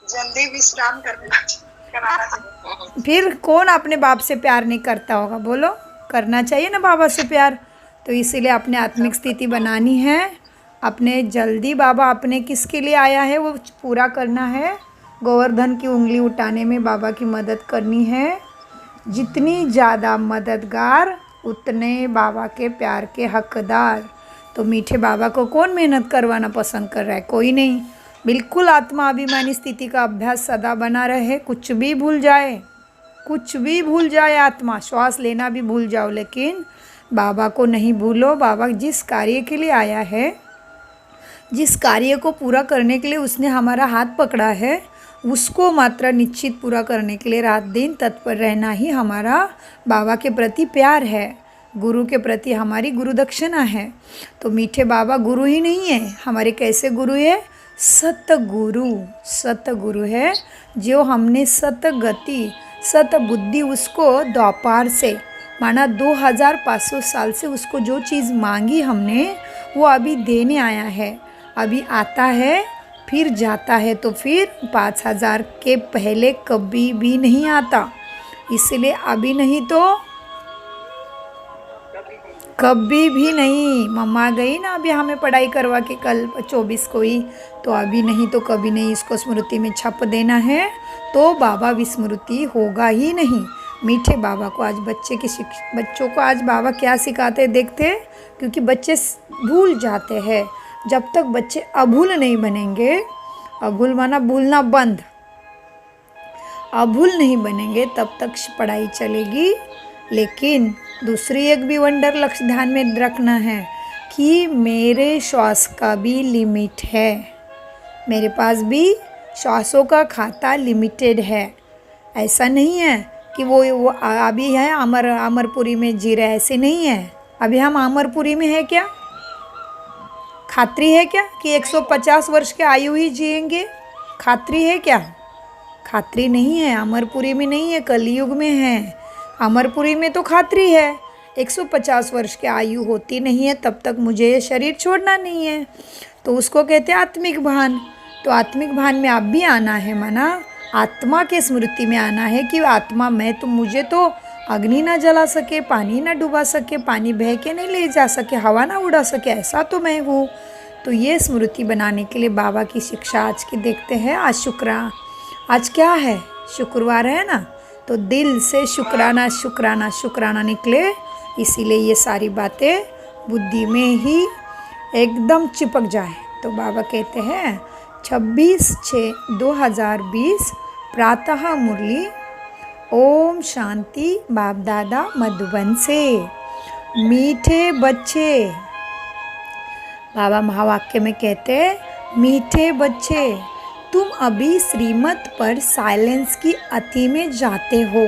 जल्दी विश्राम कराना चाहिए। फिर कौन अपने बाप से प्यार नहीं करता होगा, बोलो। करना चाहिए ना बाबा से प्यार। तो इसीलिए अपने आत्मिक स्थिति बनानी है। अपने जल्दी बाबा अपने किसके लिए आया है वो पूरा करना है। गोवर्धन की उंगली उठाने में बाबा की मदद करनी है। जितनी ज़्यादा मददगार उतने बाबा के प्यार के हकदार। तो मीठे बाबा को कौन मेहनत करवाना पसंद कर रहा है? कोई नहीं। बिल्कुल आत्माभिमानी स्थिति का अभ्यास सदा बना रहे। कुछ भी भूल जाए, कुछ भी भूल जाए, आत्मा श्वास लेना भी भूल जाओ, लेकिन बाबा को नहीं भूलो। बाबा जिस कार्य के लिए आया है, जिस कार्य को पूरा करने के लिए उसने हमारा हाथ पकड़ा है, उसको मात्र निश्चित पूरा करने के लिए रात दिन तत्पर रहना ही हमारा बाबा के प्रति प्यार है। गुरु के प्रति हमारी गुरु दक्षिणा है। तो मीठे बाबा गुरु ही नहीं है हमारे, कैसे गुरु है? सतगुरु। सतगुरु है जो हमने सतगति सतबुद्धि उसको द्वापार से माना 2500 साल से उसको जो चीज़ मांगी हमने वो अभी देने आया है। अभी आता है फिर जाता है, तो फिर 5000 के पहले कभी भी नहीं आता। इसलिए अभी नहीं तो कभी भी नहीं। मम्मा गई ना अभी हमें पढ़ाई करवा के कल 24 को ही, तो अभी नहीं तो कभी नहीं। इसको स्मृति में छप देना है तो बाबा विस्मृति होगा ही नहीं। मीठे बाबा को आज बच्चों को आज बाबा क्या सिखाते देखते हैं, क्योंकि बच्चे भूल जाते हैं। जब तक बच्चे अभूल नहीं बनेंगे, अभूल माना भूलना बंद, अभूल नहीं बनेंगे तब तक पढ़ाई चलेगी। लेकिन दूसरी एक भी वंडर लक्ष्य ध्यान में रखना है कि मेरे श्वास का भी लिमिट है। मेरे पास भी श्वासों का खाता लिमिटेड है। ऐसा नहीं है कि वो अभी है अमरपुरी में जी रहे, ऐसे नहीं है। अभी हम अमरपुरी में है क्या? खात्री है क्या कि 150 वर्ष के आयु ही जिएंगे? खात्री है क्या? खात्री नहीं है। अमरपुरी में नहीं है, कलयुग में है। अमरपुरी में तो खात्री है 150 वर्ष की आयु होती नहीं है तब तक मुझे ये शरीर छोड़ना नहीं है। तो उसको कहते हैं आत्मिक भान। तो आत्मिक भान में आप भी आना है, माना आत्मा के स्मृति में आना है कि आत्मा मैं तो, मुझे तो अग्नि ना जला सके, पानी ना डुबा सके, पानी बह के नहीं ले जा सके, हवा ना उड़ा सके, ऐसा तो मैं हूँ। तो ये स्मृति बनाने के लिए बाबा की शिक्षा आज की देखते हैं। आज क्या है? शुक्रवार है ना, तो दिल से शुक्राना शुक्राना शुक्राना निकले। इसीलिए ये सारी बातें बुद्धि में ही एकदम चिपक जाए। तो बाबा कहते हैं 26/6/2020 प्रातः मुरली ओम शांति बाप दादा मधुबन से। मीठे बच्चे, बाबा महावाक्य में कहते हैं मीठे बच्चे, तुम अभी श्रीमत पर साइलेंस की अति में जाते हो।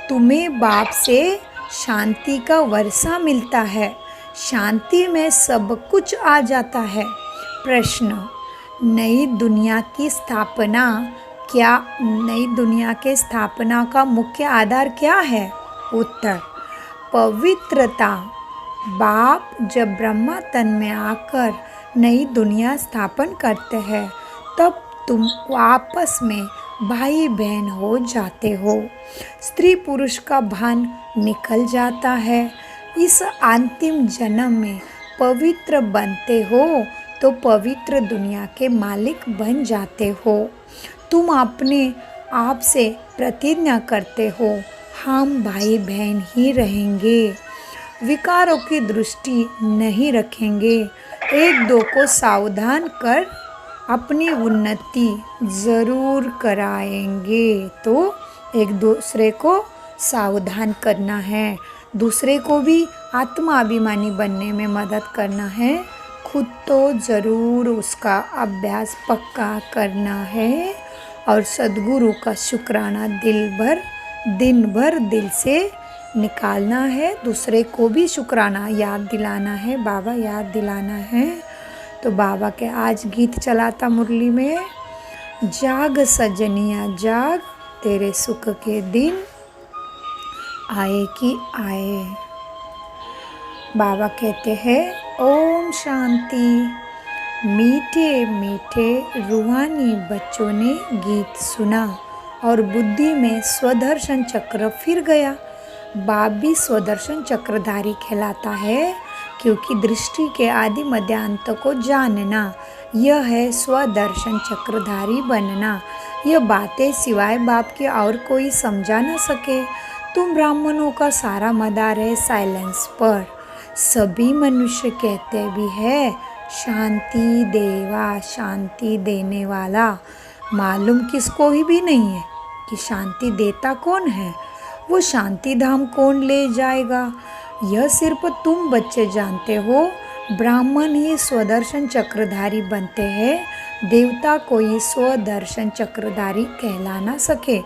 तुम्हें बाप से शांति का वर्षा मिलता है। शांति में सब कुछ आ जाता है। प्रश्न, नई दुनिया की स्थापना क्या? नई दुनिया के स्थापना का मुख्य आधार क्या है? उत्तर, पवित्रता। बाप जब ब्रह्मा तन में आकर नई दुनिया स्थापन करते हैं तब तुम आपस में भाई बहन हो जाते हो। स्त्री पुरुष का भान निकल जाता है। इस अंतिम जन्म में पवित्र बनते हो तो पवित्र दुनिया के मालिक बन जाते हो। तुम अपने आप से प्रतिज्ञा करते हो हम भाई बहन ही रहेंगे, विकारों की दृष्टि नहीं रखेंगे, एक दो को सावधान कर अपनी उन्नति ज़रूर कराएंगे। तो एक दूसरे को सावधान करना है, दूसरे को भी आत्माभिमानी बनने में मदद करना है, खुद तो ज़रूर उसका अभ्यास पक्का करना है और सद्गुरु का शुक्राना दिन भर दिल से निकालना है। दूसरे को भी शुक्राना याद दिलाना है, बाबा याद दिलाना है। तो बाबा के आज गीत चलाता मुरली में, जाग सजनिया जाग, तेरे सुख के दिन आए कि आए। बाबा कहते हैं ओम शांति मीठे मीठे रूहानी बच्चों ने गीत सुना और बुद्धि में स्वदर्शन चक्र फिर गया। बाप भी स्वदर्शन चक्रधारी कहलाता है, क्योंकि दृष्टि के आदि मध्यांत को जानना, यह है स्वदर्शन चक्रधारी बनना। यह बातें सिवाय बाप के और कोई समझा न सके। तुम ब्राह्मणों का सारा मदार है साइलेंस पर। सभी मनुष्य कहते भी है शांति देवा, शांति देने वाला। मालूम किसको ही भी नहीं है कि शांति देता कौन है, वो शांति धाम कौन ले जाएगा। यह सिर्फ तुम बच्चे जानते हो। ब्राह्मण ही स्वदर्शन चक्रधारी बनते हैं, देवता कोई स्वदर्शन चक्रधारी कहला ना सके।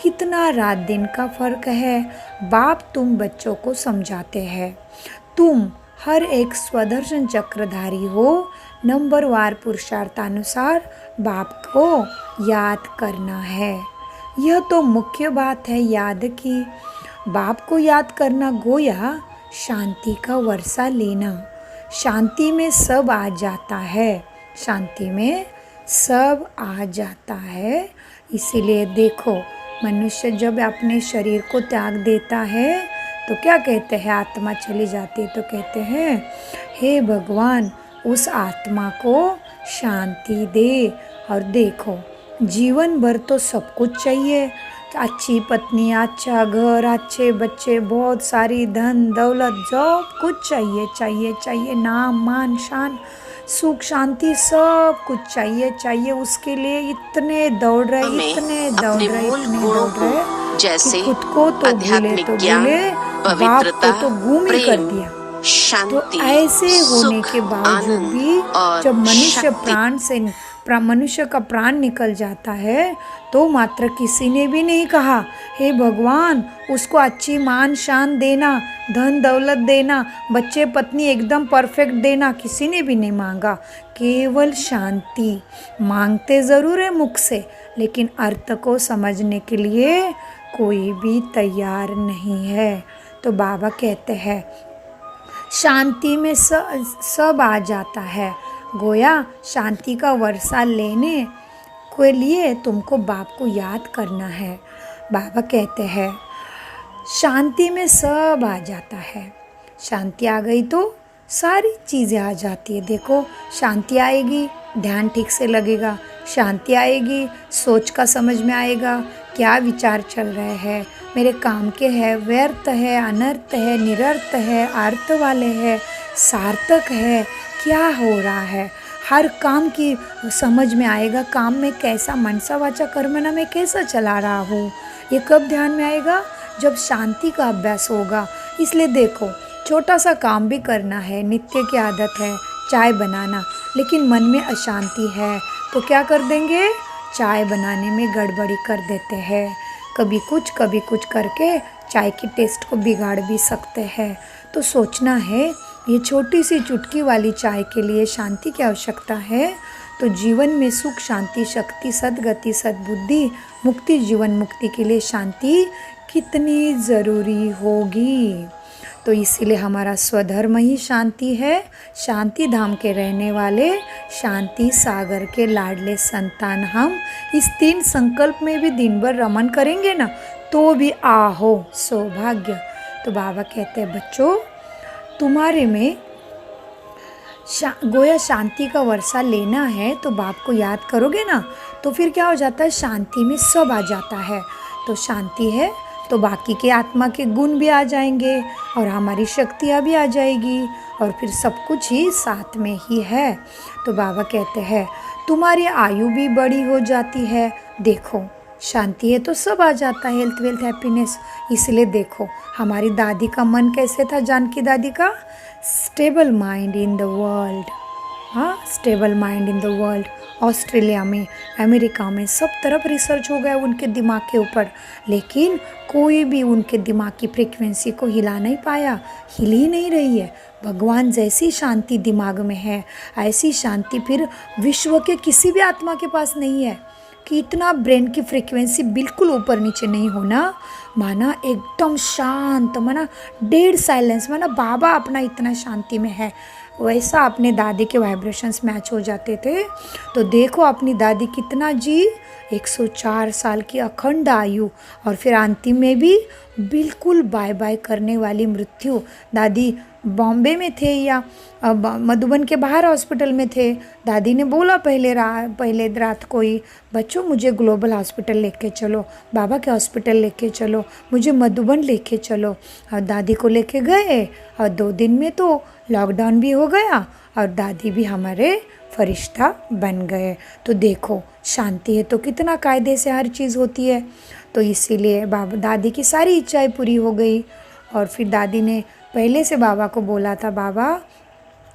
कितना रात दिन का फर्क है। बाप तुम बच्चों को समझाते हैं। तुम हर एक स्वदर्शन चक्रधारी हो। नंबरवार पुरुषार्थानुसार बाप को याद करना है। यह तो मुख्य बात है याद की। बाप को याद करना गोया शांति का वर्षा लेना। शांति में सब आ जाता है, शांति में सब आ जाता है। इसीलिए देखो, मनुष्य जब अपने शरीर को त्याग देता है तो क्या कहते हैं, आत्मा चली जाती है तो कहते हैं हे भगवान उस आत्मा को शांति दे। और देखो, जीवन भर तो सब कुछ चाहिए, अच्छी पत्नी, अच्छा घर, अच्छे बच्चे, बहुत सारी धन दौलत, सब कुछ चाहिए चाहिए चाहिए, नाम मान शान सुख शांति सब कुछ चाहिए चाहिए। उसके लिए इतने दौड़ रहे, इतने दौड़ रहे, इतने दौड़ रहे, जैसे खुद को तो भूले तो भूले, बाप को तो गुम ही कर दिया। तो ऐसे होने के बावजूद भी जब मनुष्य का प्राण निकल जाता है तो मात्र किसी ने भी नहीं कहा हे भगवान उसको अच्छी मान शान देना, धन दौलत देना, बच्चे पत्नी एकदम परफेक्ट देना, किसी ने भी नहीं मांगा। केवल शांति मांगते ज़रूर है मुख से, लेकिन अर्थ को समझने के लिए कोई भी तैयार नहीं है। तो बाबा कहते हैं शांति में सब आ जाता है। गोया शांति का वर्षा लेने के लिए तुमको बाप को याद करना है। बाबा कहते हैं शांति में सब आ जाता है। शांति आ गई तो सारी चीज़ें आ जाती है। देखो, शांति आएगी, ध्यान ठीक से लगेगा, शांति आएगी, सोच का समझ में आएगा क्या विचार चल रहे हैं, मेरे काम के है, व्यर्थ है, अनर्थ है, निरर्थ है, अर्थ वाले है, सार्थक है, क्या हो रहा है, हर काम की समझ में आएगा। काम में कैसा मनसा वाचा कर्मणा में कैसा चला रहा हूँ, ये कब ध्यान में आएगा, जब शांति का अभ्यास होगा। इसलिए देखो, छोटा सा काम भी करना है, नित्य की आदत है चाय बनाना, लेकिन मन में अशांति है तो क्या कर देंगे, चाय बनाने में गड़बड़ी कर देते हैं। कभी कुछ करके चाय की टेस्ट को बिगाड़ भी सकते हैं। तो सोचना है ये छोटी सी चुटकी वाली चाय के लिए शांति की आवश्यकता है, तो जीवन में सुख शांति शक्ति सद्गति सद्बुद्धि मुक्ति, जीवन मुक्ति के लिए शांति कितनी ज़रूरी होगी। तो इसीलिए हमारा स्वधर्म ही शांति है। शांति धाम के रहने वाले, शांति सागर के लाडले संतान हम इस 3 संकल्प में भी दिन भर रमन करेंगे ना तो भी आहो सौभाग्य। तो बाबा कहते हैं बच्चों, तुम्हारे में गोया शांति का वर्षा लेना है तो बाप को याद करोगे ना, तो फिर क्या हो जाता है, शांति में सब आ जाता है। तो शांति है तो बाकी के आत्मा के गुण भी आ जाएंगे और हमारी शक्तियाँ भी आ जाएगी और फिर सब कुछ ही साथ में ही है। तो बाबा कहते हैं तुम्हारी आयु भी बड़ी हो जाती है। देखो, शांति है तो सब आ जाता है, हेल्थ वेल्थ हैप्पीनेस। इसलिए देखो, हमारी दादी का मन कैसे था, जानकी दादी का, stable mind in the world. हाँ, stable mind in the world. Australia में, अमेरिका में, सब तरफ रिसर्च हो गया उनके दिमाग के ऊपर, लेकिन कोई भी उनके दिमाग की फ्रीक्वेंसी को हिला नहीं पाया, हिल ही नहीं रही है। भगवान जैसी शांति दिमाग में है, ऐसी शांति फिर विश्व के किसी भी आत्मा के पास नहीं है कि इतना ब्रेन की फ्रीक्वेंसी बिल्कुल ऊपर नीचे नहीं होना, माना एकदम शांत, माना डेड साइलेंस, माना बाबा अपना इतना शांति में है। वैसा अपने दादी के वाइब्रेशंस मैच हो जाते थे। तो देखो अपनी दादी कितना जी, 104 साल की अखंड आयु, और फिर अंतिम में भी बिल्कुल बाय बाय करने वाली मृत्यु। दादी बॉम्बे में थे या मधुबन के बाहर हॉस्पिटल में थे। दादी ने बोला पहले रात को ही, बच्चों मुझे ग्लोबल हॉस्पिटल लेके चलो, बाबा के हॉस्पिटल लेके चलो, मुझे मधुबन लेके चलो। और दादी को लेके गए और 2 दिन में तो लॉकडाउन भी हो गया और दादी भी हमारे फरिश्ता बन गए। तो देखो शांति है तो कितना कायदे से हर चीज़ होती है। तो इसीलिए बाबा दादी की सारी इच्छाएं पूरी हो गई। और फिर दादी ने पहले से बाबा को बोला था, बाबा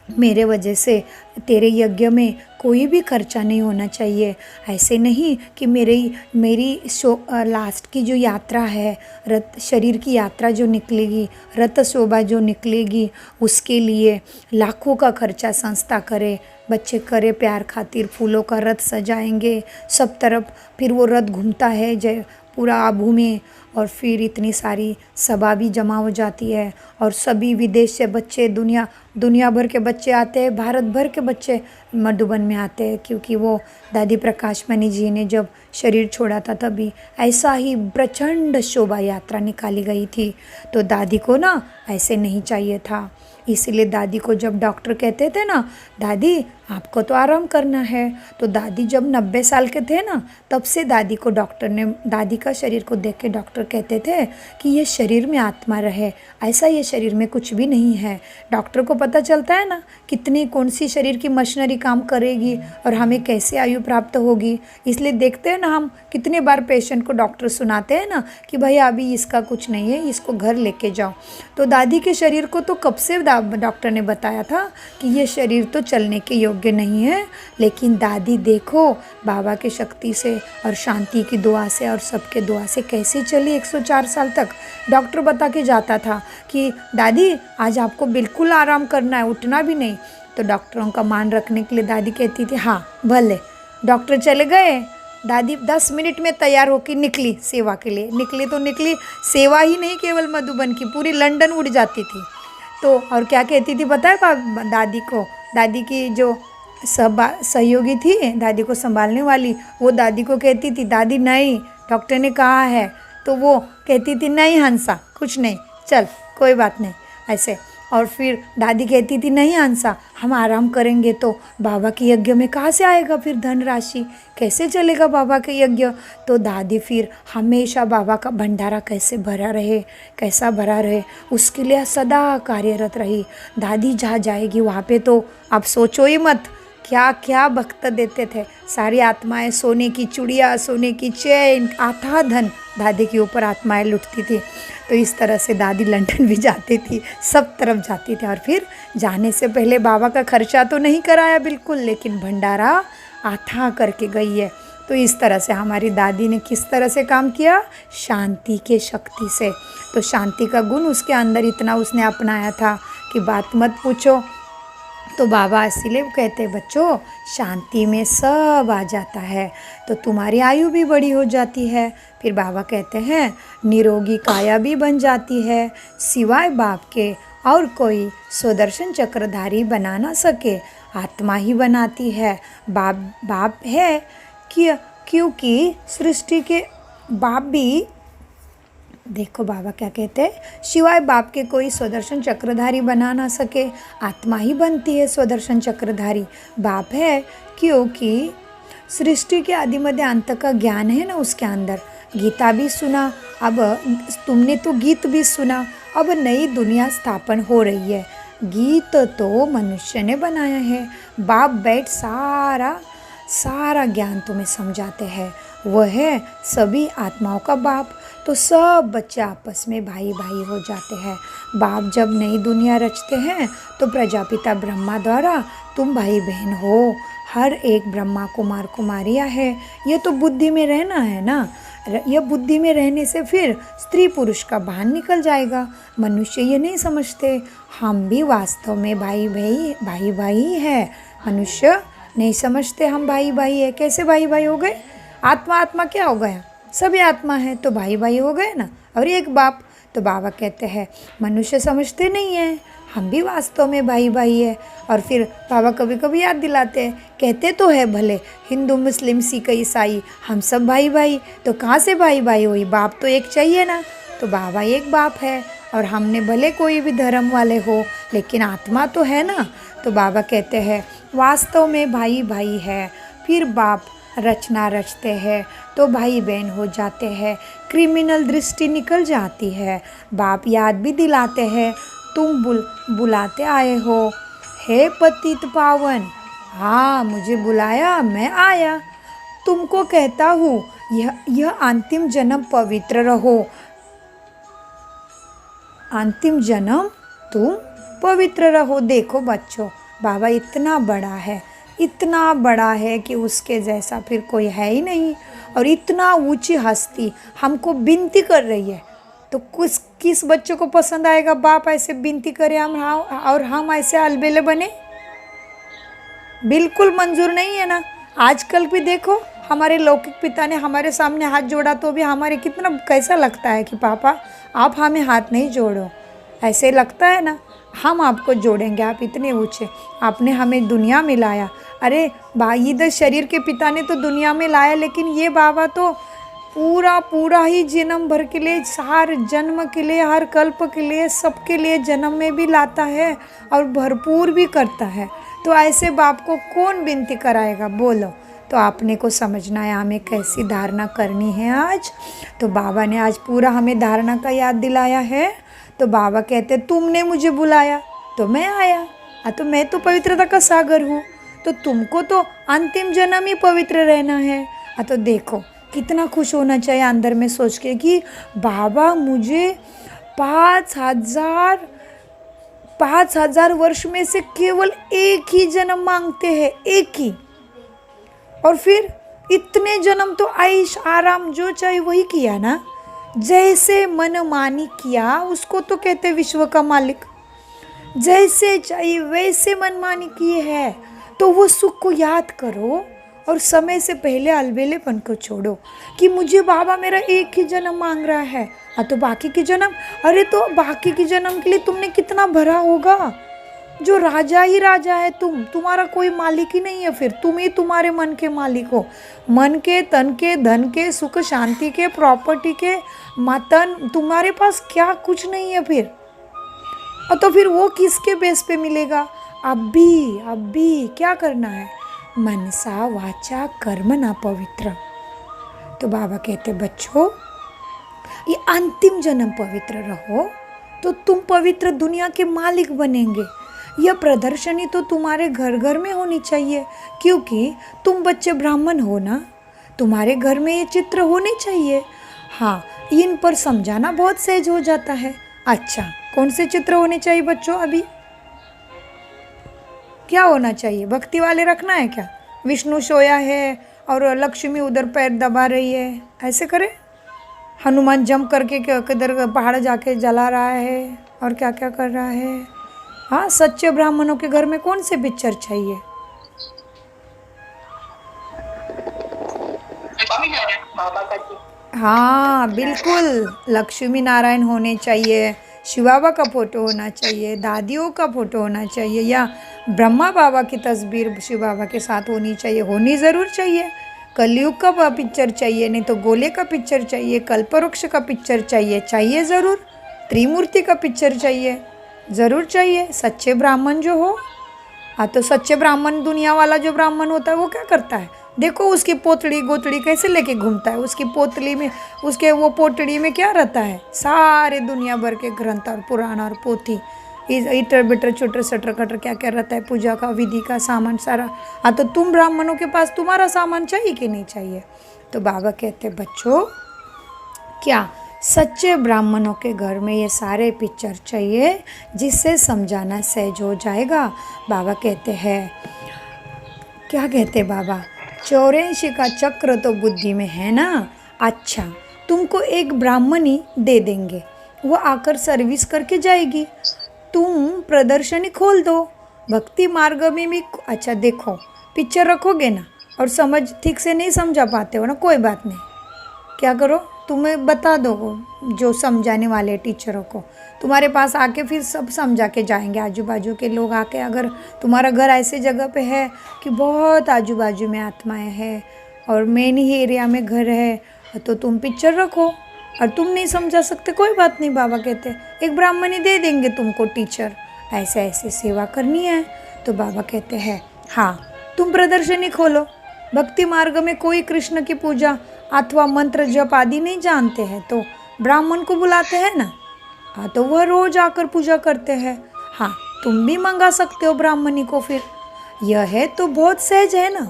मेरे वजह से तेरे यज्ञ में कोई भी खर्चा नहीं होना चाहिए। ऐसे नहीं कि मेरी लास्ट की जो यात्रा है, रथ शरीर की यात्रा जो निकलेगी, रथ शोभा जो निकलेगी, उसके लिए लाखों का खर्चा संस्था करे, बच्चे करे प्यार खातिर फूलों का रथ सजाएंगे सब तरफ, फिर वो रथ घूमता है जय पूरा आबू में, और फिर इतनी सारी सभा भी जमा हो जाती है और सभी विदेश से बच्चे दुनिया भर के बच्चे आते हैं, भारत भर के बच्चे मधुबन में आते हैं, क्योंकि वो दादी प्रकाश मणि जी ने जब शरीर छोड़ा था तभी ऐसा ही प्रचंड शोभा यात्रा निकाली गई थी। तो दादी को ना ऐसे नहीं चाहिए था। इसीलिए दादी को जब डॉक्टर कहते थे ना, दादी आपको तो आराम करना है, तो दादी जब 90 साल के थे ना, तब से दादी को डॉक्टर ने, दादी का शरीर को देख के डॉक्टर कहते थे कि ये शरीर में आत्मा रहे, ऐसा ये शरीर में कुछ भी नहीं है। डॉक्टर को पता चलता है ना कितनी कौन सी शरीर की मशीनरी काम करेगी और हमें कैसे आयु प्राप्त होगी। इसलिए देखते हैं ना हम कितने बार पेशेंट को डॉक्टर सुनाते हैं ना कि भाई अभी इसका कुछ नहीं है, इसको घर लेके जाओ। तो दादी के शरीर को तो कब से डॉक्टर ने बताया था कि ये शरीर तो चलने के योग्य नहीं है, लेकिन दादी देखो बाबा के शक्ति से और शांति की दुआ से और सबके दुआ से कैसे चली 104 साल तक। डॉक्टर बता के जाता था कि दादी आज आपको बिल्कुल आराम करना है, उठना भी नहीं। तो डॉक्टरों का मान रखने के लिए दादी कहती थी हाँ भले। डॉक्टर चले गए, दादी 10 मिनट में तैयार होकर निकली सेवा के लिए। निकली तो निकली, सेवा ही नहीं केवल मधुबन की, पूरी लंदन उड़ जाती थी। तो और क्या कहती थी पता है दादी को, दादी की जो सहयोगी थी दादी को संभालने वाली, वो दादी को कहती थी दादी नहीं डॉक्टर ने कहा है, तो वो कहती थी नहीं हंसा कुछ नहीं, चल कोई बात नहीं ऐसे। और फिर दादी कहती थी नहीं हंसा, हम आराम करेंगे तो बाबा के यज्ञ में कहाँ से आएगा फिर धनराशि, कैसे चलेगा बाबा के यज्ञ। तो दादी फिर हमेशा बाबा का भंडारा कैसे भरा रहे, कैसा भरा रहे, उसके लिए सदा कार्यरत रही। दादी जहाँ जाएगी वहाँ पे तो आप सोचो ही मत क्या क्या भक्त देते थे। सारी आत्माएं, सोने की चूड़ियाँ, सोने की चेन, अथाह धन दादी के ऊपर आत्माएं लुटती थी। तो इस तरह से दादी लंदन भी जाती थी, सब तरफ जाती थी। और फिर जाने से पहले बाबा का खर्चा तो नहीं कराया बिल्कुल, लेकिन भंडारा अथाह करके गई है। तो इस तरह से हमारी दादी ने किस तरह से काम किया, शांति के शक्ति से। तो शांति का गुण उसके अंदर इतना उसने अपनाया था कि बात मत पूछो। तो बाबा इसीलिए कहते हैं बच्चों शांति में सब आ जाता है तो तुम्हारी आयु भी बड़ी हो जाती है। फिर बाबा कहते हैं निरोगी काया भी बन जाती है, सिवाय बाप के और कोई सुदर्शन चक्रधारी बना ना सके, आत्मा ही बनाती है। बाप है क्योंकि सृष्टि के बाप भी, देखो बाबा क्या कहते हैं, सिवाय बाप के कोई स्वदर्शन चक्रधारी बना ना सके, आत्मा ही बनती है स्वदर्शन चक्रधारी। बाप है क्योंकि सृष्टि के आदि मध्य अंत का ज्ञान है ना उसके अंदर। गीता भी सुना, अब तुमने तो गीत भी सुना, अब नई दुनिया स्थापन हो रही है। गीत तो मनुष्य ने बनाया है, बाप बैठ सारा ज्ञान तुम्हें समझाते हैं, वह है सभी आत्माओं का बाप। तो सब बच्चे आपस में भाई भाई हो जाते हैं। बाप जब नई दुनिया रचते हैं तो प्रजापिता ब्रह्मा द्वारा तुम भाई बहन हो, हर एक ब्रह्मा कुमार कुमारियाँ है। ये तो बुद्धि में रहना है ना, यह बुद्धि में रहने से फिर स्त्री पुरुष का भान निकल जाएगा। मनुष्य ये नहीं समझते हम भी वास्तव में भाई भाई है। मनुष्य नहीं समझते हम भाई भाई है। कैसे भाई भाई हो गए, आत्मा क्या हो गया, सभी आत्मा है तो भाई भाई हो गए ना, और एक बाप। तो बाबा कहते हैं मनुष्य समझते नहीं हैं, हम भी वास्तव में भाई भाई है। और फिर बाबा कभी कभी याद दिलाते हैं, कहते तो है भले हिंदू मुस्लिम सिख ईसाई हम सब भाई भाई, तो कहाँ से भाई भाई हुई, बाप तो एक चाहिए ना। तो बाबा एक बाप है, और हमने भले कोई भी धर्म वाले हो लेकिन आत्मा तो है ना। तो बाबा कहते हैं वास्तव में भाई भाई है। फिर बाप रचना रचते हैं तो भाई बहन हो जाते हैं, क्रिमिनल दृष्टि निकल जाती है। बाप याद भी दिलाते हैं, तुम बुलाते आए हो, हे पतित पावन, हाँ मुझे बुलाया मैं आया। तुमको कहता हूँ यह अंतिम जन्म पवित्र रहो, अंतिम जन्म तुम पवित्र रहो। देखो बच्चों, बाबा इतना बड़ा है, इतना बड़ा है कि उसके जैसा फिर कोई है ही नहीं, और इतना ऊंची हस्ती हमको विनती कर रही है। तो किस बच्चों को पसंद आएगा बाप ऐसे विनती करे हम, और हम ऐसे अलबेले बने? बिल्कुल मंजूर नहीं है ना। आजकल भी देखो, हमारे लौकिक पिता ने हमारे सामने हाथ जोड़ा तो भी हमारे कितना कैसा लगता है कि पापा आप हमें हाथ नहीं जोड़ो, ऐसे लगता है ना। हम आपको जोड़ेंगे, आप इतने ऊँचे, आपने हमें दुनिया में लाया। अरे इधर शरीर के पिता ने तो दुनिया में लाया, लेकिन ये बाबा तो पूरा ही जन्म भर के लिए, हर जन्म के लिए, हर कल्प के लिए, सबके लिए जन्म में भी लाता है और भरपूर भी करता है। तो ऐसे बाप को कौन विनती कराएगा बोलो। तो आपने को समझना है हमें कैसी धारणा करनी है आज। तो बाबा ने आज पूरा हमें धारणा का याद दिलाया है। तो बाबा कहते तुमने मुझे बुलाया तो मैं आया, तो मैं तो पवित्रता का सागर हूँ, तो तुमको तो अंतिम जन्म ही पवित्र रहना है। तो देखो कितना खुश होना चाहिए अंदर में सोच के कि बाबा मुझे 5,000 वर्ष में से केवल एक ही जन्म मांगते हैं, एक ही, और फिर इतने जन्म तो आइश आराम जो चाहिए वही किया ना। जैसे मनमानी किया उसको तो कहते विश्व का मालिक, जैसे चाहिए वैसे मनमानी की है। तो वो सुख को याद करो और समय से पहले अलबेलेपन को छोड़ो कि मुझे बाबा मेरा एक ही जन्म मांग रहा है, तो बाकी की जन्म, अरे तो बाकी की जन्म के लिए तुमने कितना भरा होगा। जो राजा ही राजा है, तुम्हारा कोई मालिक ही नहीं है, फिर तुम ही तुम्हारे मन के मालिक हो। मन के, तन के, धन के, सुख शांति के, प्रॉपर्टी के, मतन तुम्हारे पास क्या कुछ नहीं है फिर। और तो फिर वो किसके बेस पे मिलेगा। अब भी क्या करना है, मनसा वाचा कर्मणा पवित्र। तो बाबा कहते बच्चों ये अंतिम जन्म पवित्र रहो तो तुम पवित्र दुनिया के मालिक बनेंगे। यह प्रदर्शनी तो तुम्हारे घर घर में होनी चाहिए, क्योंकि तुम बच्चे ब्राह्मण हो ना, तुम्हारे घर में ये चित्र होने चाहिए। हाँ, इन पर समझाना बहुत सहज हो जाता है। अच्छा, कौन से चित्र होने चाहिए बच्चों? अभी क्या होना चाहिए? भक्ति वाले रखना है क्या? विष्णु सोया है और लक्ष्मी उधर पैर दबा रही है, ऐसे करे। हनुमान जंप करके किधर पहाड़ जाके जला रहा है और क्या क्या कर रहा है। हाँ, सच्चे ब्राह्मणों के घर में कौन से पिक्चर चाहिए? हाँ बिल्कुल, लक्ष्मी नारायण होने चाहिए, शिव बाबा का फोटो होना चाहिए, दादियों का फोटो होना चाहिए, या ब्रह्मा बाबा की तस्वीर शिव बाबा के साथ होनी चाहिए, होनी ज़रूर चाहिए। कलयुग का पिक्चर चाहिए, नहीं तो गोले का पिक्चर चाहिए, कल्पवृक्ष का पिक्चर चाहिए ज़रूर, त्रिमूर्ति का पिक्चर चाहिए, ज़रूर चाहिए। सच्चे ब्राह्मण जो हो, तो सच्चे ब्राह्मण, दुनिया वाला जो ब्राह्मण होता है वो क्या करता है? देखो उसकी पोतड़ी गोतड़ी कैसे लेके घूमता है, उसकी पोतली में, उसके वो पोटड़ी में क्या रहता है? सारे दुनिया भर के ग्रंथ और पुराण और पोथी, इटर बिटर चुटर सटर कटर क्या क्या रहता है, पूजा का विधि का सामान सारा। तो तुम ब्राह्मणों के पास तुम्हारा सामान चाहिए कि नहीं चाहिए? तो बाबा कहते बच्चों क्या सच्चे ब्राह्मणों के घर में ये सारे पिक्चर चाहिए, जिससे समझाना सहज हो जाएगा। बाबा कहते हैं, क्या कहते बाबा, 84 का चक्र तो बुद्धि में है ना। अच्छा, तुमको एक ब्राह्मणी दे देंगे, वो आकर सर्विस करके जाएगी, तुम प्रदर्शनी खोल दो, भक्ति मार्ग में भी। अच्छा देखो, पिक्चर रखोगे ना, और समझ ठीक से नहीं समझा पाते हो ना, कोई बात नहीं, क्या करो, तुम्हें बता दो जो समझाने वाले टीचरों को, तुम्हारे पास आके फिर सब समझा के जाएंगे। आजू बाजू के लोग आके, अगर तुम्हारा घर ऐसे जगह पे है कि बहुत आजू बाजू में आत्माएं हैं और मेन ही एरिया में घर है, तो तुम पिक्चर रखो। और तुम नहीं समझा सकते, कोई बात नहीं, बाबा कहते एक ब्राह्मणी दे देंगे तुमको टीचर, ऐसे ऐसे सेवा करनी है। तो बाबा कहते हैं हाँ, तुम प्रदर्शनी खोलो। भक्ति मार्ग में कोई कृष्ण की पूजा अथवा मंत्र जप आदि नहीं जानते हैं तो ब्राह्मण को बुलाते हैं ना, हाँ, तो वह रोज आकर पूजा करते हैं। हाँ, तुम भी मंगा सकते हो ब्राह्मणी को। फिर यह है तो बहुत सहज है ना,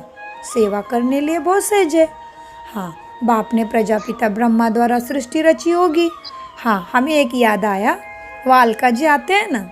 सेवा करने लिए बहुत सहज है। हाँ, बाप ने प्रजापिता ब्रह्मा द्वारा सृष्टि रची होगी। हाँ, हमें एक याद आया, वालका जी आते हैं ना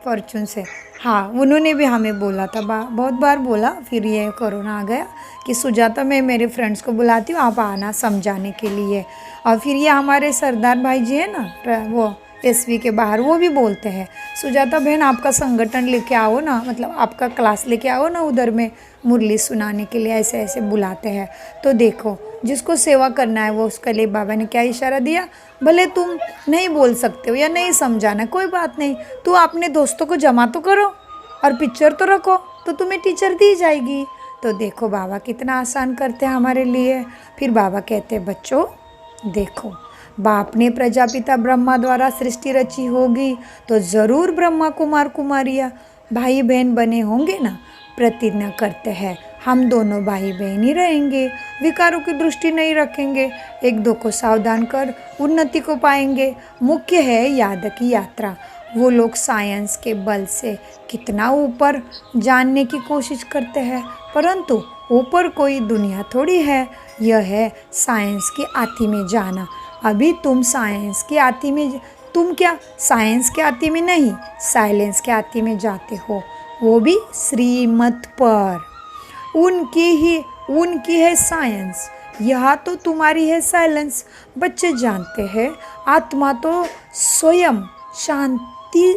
फॉर्चून से, हाँ, उन्होंने भी हमें बोला था, बहुत बार बोला। फिर ये कोरोना आ गया कि सुजाता, मैं मेरे फ्रेंड्स को बुलाती हूँ, आप आना समझाने के लिए। और फिर ये हमारे सरदार भाई जी है ना, वो एसवी के बाहर, वो भी बोलते हैं सुजाता बहन आपका संगठन लेके आओ ना, मतलब आपका क्लास लेके आओ ना उधर में मुरली सुनाने के लिए, ऐसे ऐसे बुलाते हैं। तो देखो, जिसको सेवा करना है वो उसके लिए बाबा ने क्या इशारा दिया, भले तुम नहीं बोल सकते हो या नहीं समझाना, कोई बात नहीं, तू अपने दोस्तों को जमा तो करो और पिक्चर तो रखो, तो तुम्हें टीचर दी जाएगी। तो देखो बाबा कितना आसान करते हैं हमारे लिए। फिर बाबा कहते हैं बच्चों देखो, बाप ने प्रजापिता ब्रह्मा द्वारा सृष्टि रची होगी तो ज़रूर ब्रह्मा कुमार कुमारियाँ भाई बहन बने होंगे ना। प्रतिज्ञा करते हैं हम दोनों भाई बहन ही रहेंगे, विकारों की दृष्टि नहीं रखेंगे, एक दो को सावधान कर उन्नति को पाएंगे। मुख्य है याद की यात्रा। वो लोग साइंस के बल से कितना ऊपर जानने की कोशिश करते हैं, परंतु ऊपर कोई दुनिया थोड़ी है, यह है साइंस की आती में जाना। अभी तुम साइंस की आती में, तुम क्या साइंस के आती में नहीं, साइलेंस के आती में जाते हो, वो भी श्रीमत पर। उनकी है साइंस, यह तो तुम्हारी है साइलेंस। बच्चे जानते हैं आत्मा तो स्वयं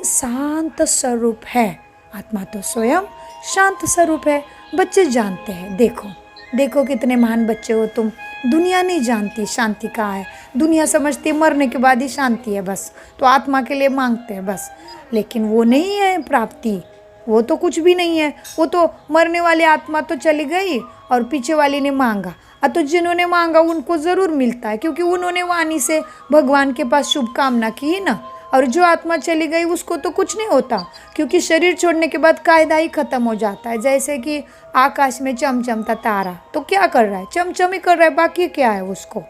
शांत स्वरूप है, आत्मा तो स्वयं शांत स्वरूप है। बच्चे जानते हैं, देखो कितने महान बच्चे हो तुम। दुनिया नहीं जानती शांति कहाँ है, दुनिया समझती है मरने के बाद ही शांति है बस, तो आत्मा के लिए मांगते हैं बस, लेकिन वो नहीं है प्राप्ति, वो तो कुछ भी नहीं है। वो तो मरने वाली आत्मा तो चली गई और पीछे वाली ने मांगा, तो जिन्होंने मांगा उनको ज़रूर मिलता है, क्योंकि उन्होंने वाणी से भगवान के पास शुभकामना की ना। और जो आत्मा चली गई उसको तो कुछ नहीं होता, क्योंकि शरीर छोड़ने के बाद कायदा ही ख़त्म हो जाता है। जैसे कि आकाश में चमचमता तारा, तो क्या कर रहा है, चमचम ही कर रहा है, बाकी क्या है उसको।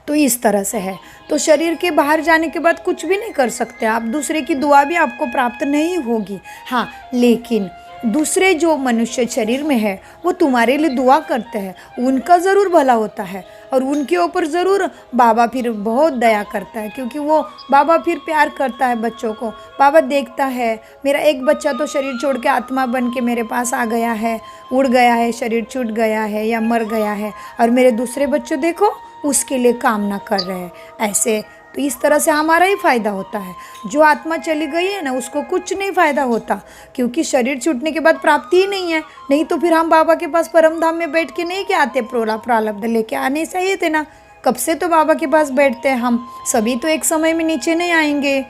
तो इस तरह से है, तो शरीर के बाहर जाने के बाद कुछ भी नहीं कर सकते आप, दूसरे की दुआ भी आपको प्राप्त नहीं होगी। हाँ, लेकिन दूसरे जो मनुष्य शरीर में है वो तुम्हारे लिए दुआ करते हैं, उनका ज़रूर भला होता है और उनके ऊपर ज़रूर बाबा फिर बहुत दया करता है, क्योंकि वो बाबा फिर प्यार करता है बच्चों को। बाबा देखता है मेरा एक बच्चा तो शरीर छोड़ के आत्मा बन के मेरे पास आ गया है, उड़ गया है, शरीर छूट गया है या मर गया है, और मेरे दूसरे बच्चे देखो उसके लिए कामना कर रहे हैं ऐसे। तो इस तरह से हमारा ही फ़ायदा होता है। जो आत्मा चली गई है ना उसको कुछ नहीं फ़ायदा होता, क्योंकि शरीर छूटने के बाद प्राप्ति ही नहीं है। नहीं तो फिर हम बाबा के पास परम धाम में बैठ के नहीं क्या आते, प्रारब्ध लेके आने चाहिए थे ना। कब से तो बाबा के पास बैठते हैं हम सभी, तो एक समय में नीचे नहीं आएंगे।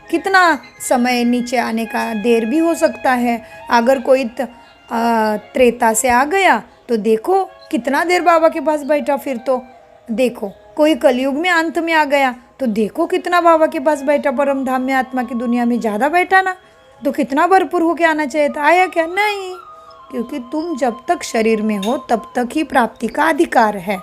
कितना समय नीचे आने का देर भी हो सकता है। अगर कोई त्रेता से आ गया तो देखो कितना देर बाबा के पास बैठा, फिर तो देखो कोई कलयुग में अंत में आ गया तो देखो कितना बाबा के पास बैठा, परम धाम में आत्मा की दुनिया में ज़्यादा बैठा ना, तो कितना भरपूर होके आना चाहिए था। आया क्या? नहीं, क्योंकि तुम जब तक शरीर में हो तब तक ही प्राप्ति का अधिकार है,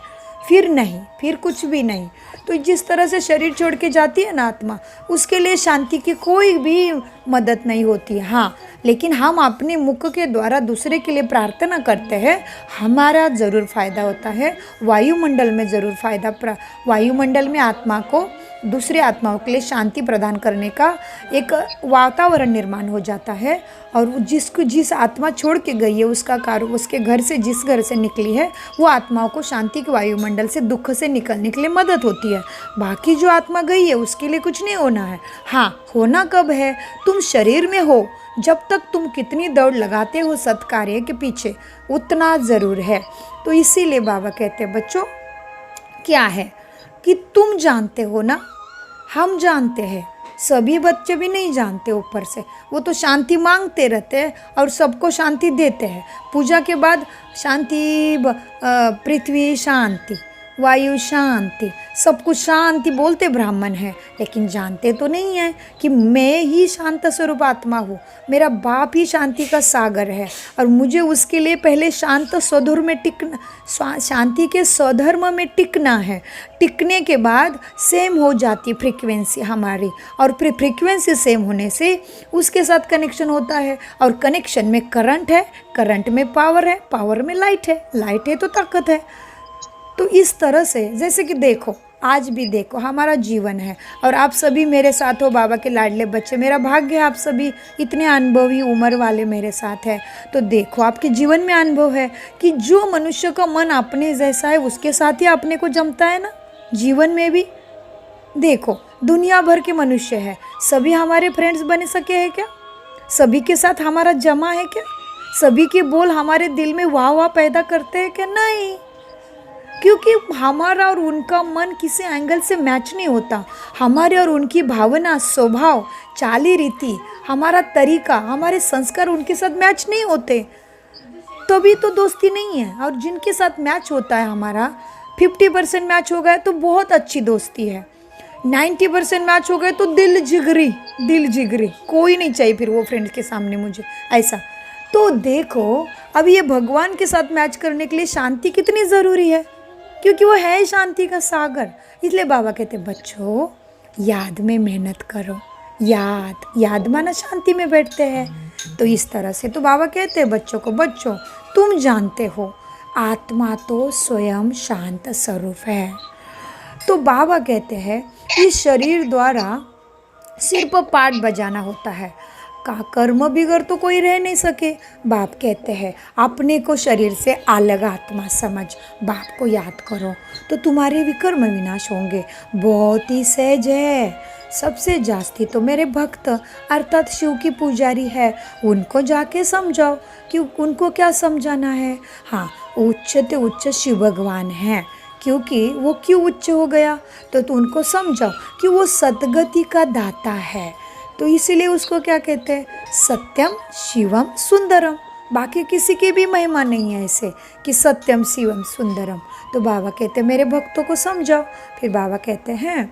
फिर नहीं, फिर कुछ भी नहीं। तो जिस तरह से शरीर छोड़ के जाती है ना आत्मा, उसके लिए शांति की कोई भी मदद नहीं होती। हाँ, लेकिन हम अपने मुख के द्वारा दूसरे के लिए प्रार्थना करते हैं, हमारा ज़रूर फ़ायदा होता है। वायुमंडल में ज़रूर फ़ायदा, वायुमंडल में आत्मा को, दूसरे आत्माओं के लिए शांति प्रदान करने का एक वातावरण निर्माण हो जाता है। और जिस आत्मा छोड़ के गई है उसका कार्य, उसके घर से, जिस घर से निकली है, वो आत्माओं को शांति के वायुमंडल से, दुख से निकलने के लिए मदद होती है। बाकी जो आत्मा गई है उसके लिए कुछ नहीं होना है। हाँ, होना कब है? तुम शरीर में हो जब तक तुम कितनी दौड़ लगाते हो सत्कार्य के पीछे, उतना ज़रूर है। तो इसीलिए बाबा कहते हैं बच्चों क्या है, कि तुम जानते हो ना, हम जानते हैं, सभी बच्चे भी नहीं जानते ऊपर से। वो तो शांति मांगते रहते हैं और सबको शांति देते हैं। पूजा के बाद शांति, पृथ्वी शांति, वायु शांति, सब कुछ शांति बोलते ब्राह्मण हैं, लेकिन जानते तो नहीं है कि मैं ही शांत स्वरूप आत्मा हूँ। मेरा बाप ही शांति का सागर है और मुझे उसके लिए पहले शांत स्वधर्म में टिकना, शांति के स्वधर्म में टिकना है। टिकने के बाद सेम हो जाती फ्रीक्वेंसी हमारी, और फिर फ्रीक्वेंसी सेम होने से उसके साथ कनेक्शन होता है, और कनेक्शन में करंट है, करंट में पावर है, पावर में लाइट है, लाइट है तो ताकत है। तो इस तरह से, जैसे कि देखो, आज भी देखो हमारा जीवन है और आप सभी मेरे साथ हो, बाबा के लाडले बच्चे। मेरा भाग्य है आप सभी इतने अनुभवी उम्र वाले मेरे साथ है। तो देखो आपके जीवन में अनुभव है कि जो मनुष्य का मन अपने जैसा है उसके साथ ही अपने को जमता है ना। जीवन में भी देखो दुनिया भर के मनुष्य है, सभी हमारे फ्रेंड्स बन सके हैं क्या? सभी के साथ हमारा जमा है क्या? सभी के बोल हमारे दिल में वाह वाह पैदा करते हैं क्या? नहीं, क्योंकि हमारा और उनका मन किसी एंगल से मैच नहीं होता। हमारे और उनकी भावना, स्वभाव, चाली रीति, हमारा तरीका, हमारे संस्कार उनके साथ मैच नहीं होते, तभी तो दोस्ती नहीं है। और जिनके साथ मैच होता है हमारा 50% मैच हो गया तो बहुत अच्छी दोस्ती है, 90% मैच हो गए तो दिल जिगरी, दिल जिगरी, कोई नहीं चाहिए फिर वो फ्रेंड के सामने मुझे ऐसा। तो देखो अब ये भगवान के साथ मैच करने के लिए शांति कितनी ज़रूरी है, क्योंकि वो है शांति का सागर। इसलिए बाबा कहते बच्चों याद में मेहनत करो। याद, याद माना शांति में बैठते हैं। तो इस तरह से तो बाबा कहते हैं बच्चों को, बच्चों तुम जानते हो आत्मा तो स्वयं शांत स्वरूप है। तो बाबा कहते हैं इस शरीर द्वारा सिर्फ पाठ बजाना होता है, का कर्म बिगड़ तो कोई रह नहीं सके। बाप कहते हैं अपने को शरीर से अलग आत्मा समझ, बाप को याद करो तो तुम्हारे विकर्म विनाश होंगे। बहुत ही सहज है। सबसे जास्ती तो मेरे भक्त अर्थात शिव की पुजारी है, उनको जाके समझाओ कि उनको क्या समझाना है। हाँ, उच्च ते उच्च शिव भगवान हैं, क्योंकि वो क्यों उच्च हो गया तो उनको समझाओ कि वो सतगति का दाता है। तो इसीलिए उसको क्या कहते हैं, सत्यम शिवम सुंदरम। बाकी किसी की भी महिमा नहीं है ऐसे कि सत्यम शिवम सुंदरम। तो बाबा कहते हैं मेरे भक्तों को समझाओ। फिर बाबा कहते हैं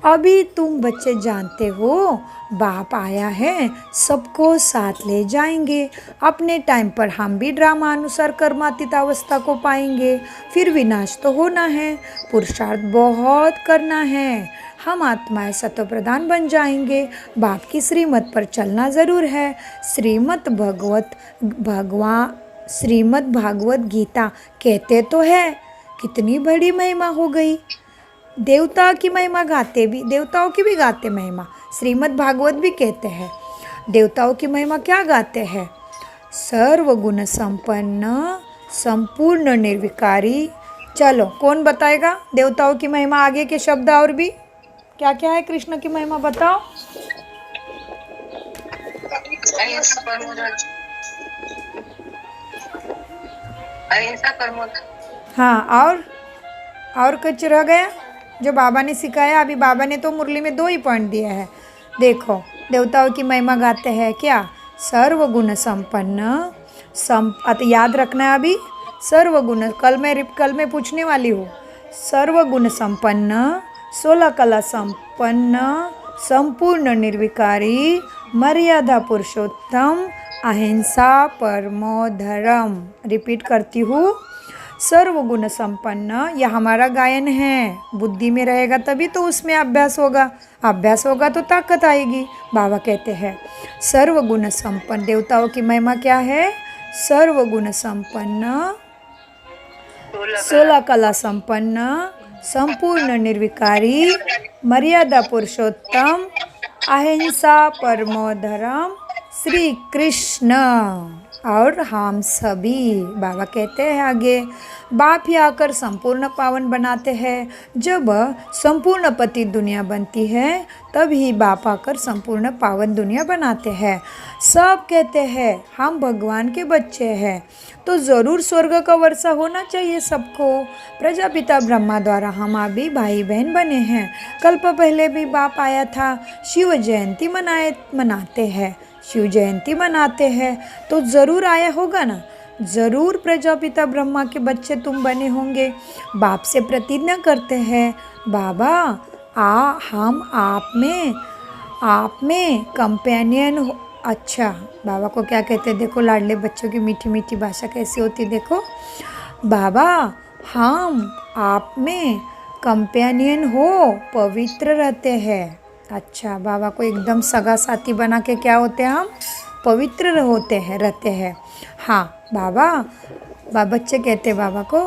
अभी तुम बच्चे जानते हो बाप आया है, सबको साथ ले जाएंगे। अपने टाइम पर हम भी ड्रामा अनुसार कर्मातीत अवस्था को पाएंगे। फिर विनाश तो होना है, पुरुषार्थ बहुत करना है। हम आत्माएं सत्व प्रधान बन जाएंगे। बाप की श्रीमत पर चलना ज़रूर है। श्रीमद् भागवत गीता कहते तो है, कितनी बड़ी महिमा हो गई। देवता की महिमा गाते भी, देवताओं की भी गाते महिमा, श्रीमद् भागवत भी कहते हैं। देवताओं की महिमा क्या गाते हैं, सर्वगुण संपन्न संपूर्ण निर्विकारी। चलो कौन बताएगा देवताओं की महिमा, आगे के शब्द और भी क्या क्या है कृष्ण की महिमा बताओ। हाँ, और कुछ रह गया जो बाबा ने सिखाया। अभी बाबा ने तो मुरली में 2 ही पॉइंट दिया है। देखो देवताओं की महिमा गाते हैं क्या, सर्वगुण संपन्न याद रखना है अभी, सर्वगुण कल मैं पूछने वाली हूँ। सर्वगुण संपन्न, 16 कला संपन्न, संपूर्ण निर्विकारी, मर्यादा पुरुषोत्तम, अहिंसा परमो धर्म। रिपीट करती हूँ, सर्वगुण संपन्न, यह हमारा गायन है। बुद्धि में रहेगा तभी तो उसमें अभ्यास होगा, अभ्यास होगा तो ताकत आएगी। बाबा कहते हैं सर्वगुण संपन्न। देवताओं की महिमा क्या है, सर्वगुण संपन्न, 16 कला संपन्न, संपूर्ण निर्विकारी, मर्यादा पुरुषोत्तम, अहिंसा परमो धर्म, श्री कृष्ण और हम सभी। बाबा कहते हैं आगे, बाप ही आकर संपूर्ण पावन बनाते हैं। जब संपूर्ण पतित दुनिया बनती है तभी बाप आकर संपूर्ण पावन दुनिया बनाते हैं। सब कहते हैं हम भगवान के बच्चे हैं तो ज़रूर स्वर्ग का वर्षा होना चाहिए सबको। प्रजापिता ब्रह्मा द्वारा हम अभी भाई बहन बने हैं। कल्प पहले भी बाप आया था। शिव जयंती मनाते हैं, शिव जयंती मनाते हैं तो ज़रूर आया होगा ना। ज़रूर प्रजापिता ब्रह्मा के बच्चे तुम बने होंगे। बाप से प्रतिज्ञा करते हैं, बाबा हम आप में कंपेनियन हो। अच्छा, बाबा को क्या कहते हैं देखो, लाडले बच्चों की मीठी मीठी भाषा कैसी होती है देखो। बाबा हम आप में कंपेनियन हो, पवित्र रहते हैं। अच्छा, बाबा को एकदम सगा साथी बना के क्या होते हैं हम, पवित्र रहते हैं। हाँ बाबा बच्चे कहते हैं बाबा को,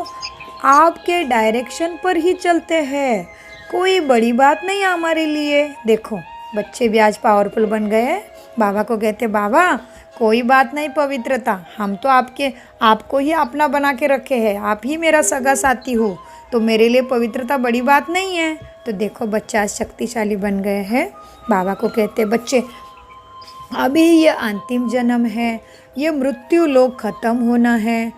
आपके डायरेक्शन पर ही चलते हैं, कोई बड़ी बात नहीं हमारे लिए। देखो बच्चे भी आज पावरफुल बन गए हैं। बाबा को कहते बाबा कोई बात नहीं पवित्रता, हम तो आपको ही अपना बना के रखे हैं, आप ही मेरा सगा साथी हो, तो मेरे लिए पवित्रता बड़ी बात नहीं है। तो देखो बच्चा आज शक्तिशाली बन गए हैं। बाबा को कहते बच्चे अभी ये अंतिम जन्म है, ये मृत्यु लोक खत्म होना है,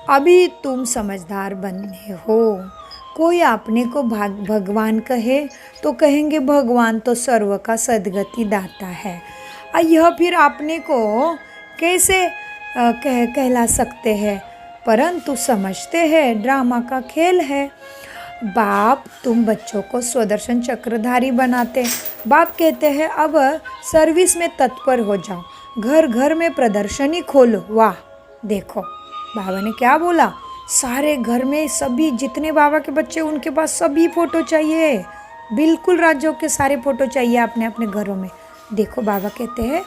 अभी तुम समझदार बने हो। कोई अपने को भगवान कहे तो कहेंगे भगवान तो सर्व का सद्गति दाता है। यह फिर अपने को कैसे कहला सकते हैं, परंतु समझते हैं ड्रामा का खेल है। बाप तुम बच्चों को स्वदर्शन चक्रधारी बनाते। बाप कहते हैं अब सर्विस में तत्पर हो जाओ, घर घर में प्रदर्शनी खोलो। वाह देखो बाबा ने क्या बोला, सारे घर में सभी जितने बाबा के बच्चे उनके पास सभी फ़ोटो चाहिए, बिल्कुल राज्यों के सारे फ़ोटो चाहिए अपने अपने घरों में। देखो बाबा कहते हैं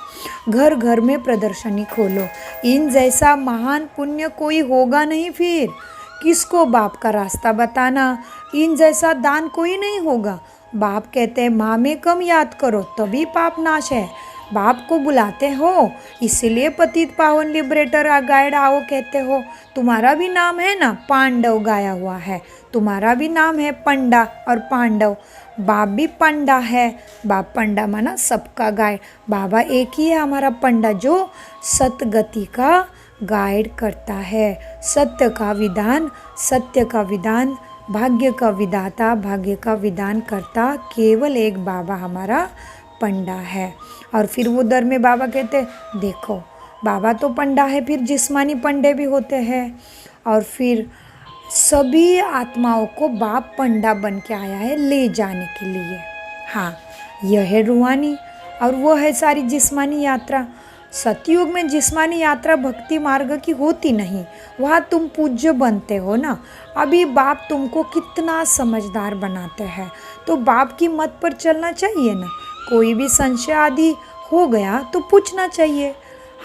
घर घर में प्रदर्शनी खोलो। इन जैसा महान पुण्य कोई होगा नहीं, फिर किसको बाप का रास्ता बताना, इन जैसा दान कोई नहीं होगा। बाप कहते हैं माँ में कम याद करो तभी पाप नाश है। बाप को बुलाते हो इसीलिए पतित पावन लिबरेटर गाइड आओ कहते हो। तुम्हारा भी नाम है ना पांडव गाया हुआ है, तुम्हारा भी नाम है पंडा और पांडव। बाप भी पंडा है, बाप पंडा माना सबका गाइड। बाबा एक ही है हमारा पंडा जो सतगति का गाइड करता है। सत्य का विधान, भाग्य का विधाता, भाग्य का विधान करता केवल एक बाबा हमारा पंडा है। और फिर वो दर में बाबा कहते देखो बाबा तो पंडा है, फिर जिस्मानी पंडे भी होते हैं। और फिर सभी आत्माओं को बाप पंडा बन के आया है ले जाने के लिए। हाँ यह है रूहानी और वो है सारी जिस्मानी यात्रा। सतयुग में जिस्मानी यात्रा भक्ति मार्ग की होती नहीं, वहाँ तुम पूज्य बनते हो ना। अभी बाप तुमको कितना समझदार बनाते हैं, तो बाप की मत पर चलना चाहिए ना। कोई भी संशय आदि हो गया तो पूछना चाहिए।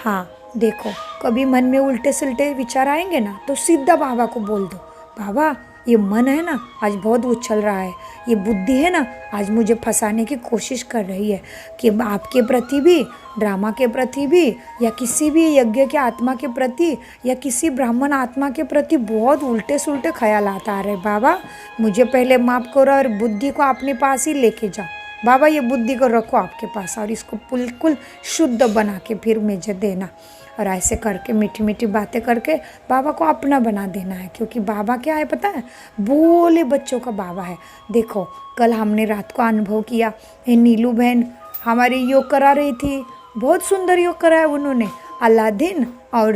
हाँ देखो कभी मन में उल्टे सुलटे विचार आएंगे ना तो सीधा बाबा को बोल दो, बाबा ये मन है ना आज बहुत उछल रहा है, ये बुद्धि है ना आज मुझे फंसाने की कोशिश कर रही है, कि आपके प्रति भी, ड्रामा के प्रति भी, या किसी भी यज्ञ के आत्मा के प्रति, या किसी ब्राह्मण आत्मा के प्रति बहुत उल्टे सुलटे ख्यालात आ रहे। बाबा मुझे पहले माफ़ करो और बुद्धि को अपने पास ही लेके जाओ। बाबा ये बुद्धि को रखो आपके पास और इसको बिल्कुल शुद्ध बना के फिर मुझे देना। और ऐसे करके मीठी मीठी बातें करके बाबा को अपना बना देना है, क्योंकि बाबा क्या है पता है, भोले बच्चों का बाबा है। देखो कल हमने रात को अनुभव किया, ये नीलू बहन हमारी योग करा रही थी, बहुत सुंदर योग कराया उन्होंने। अलादीन और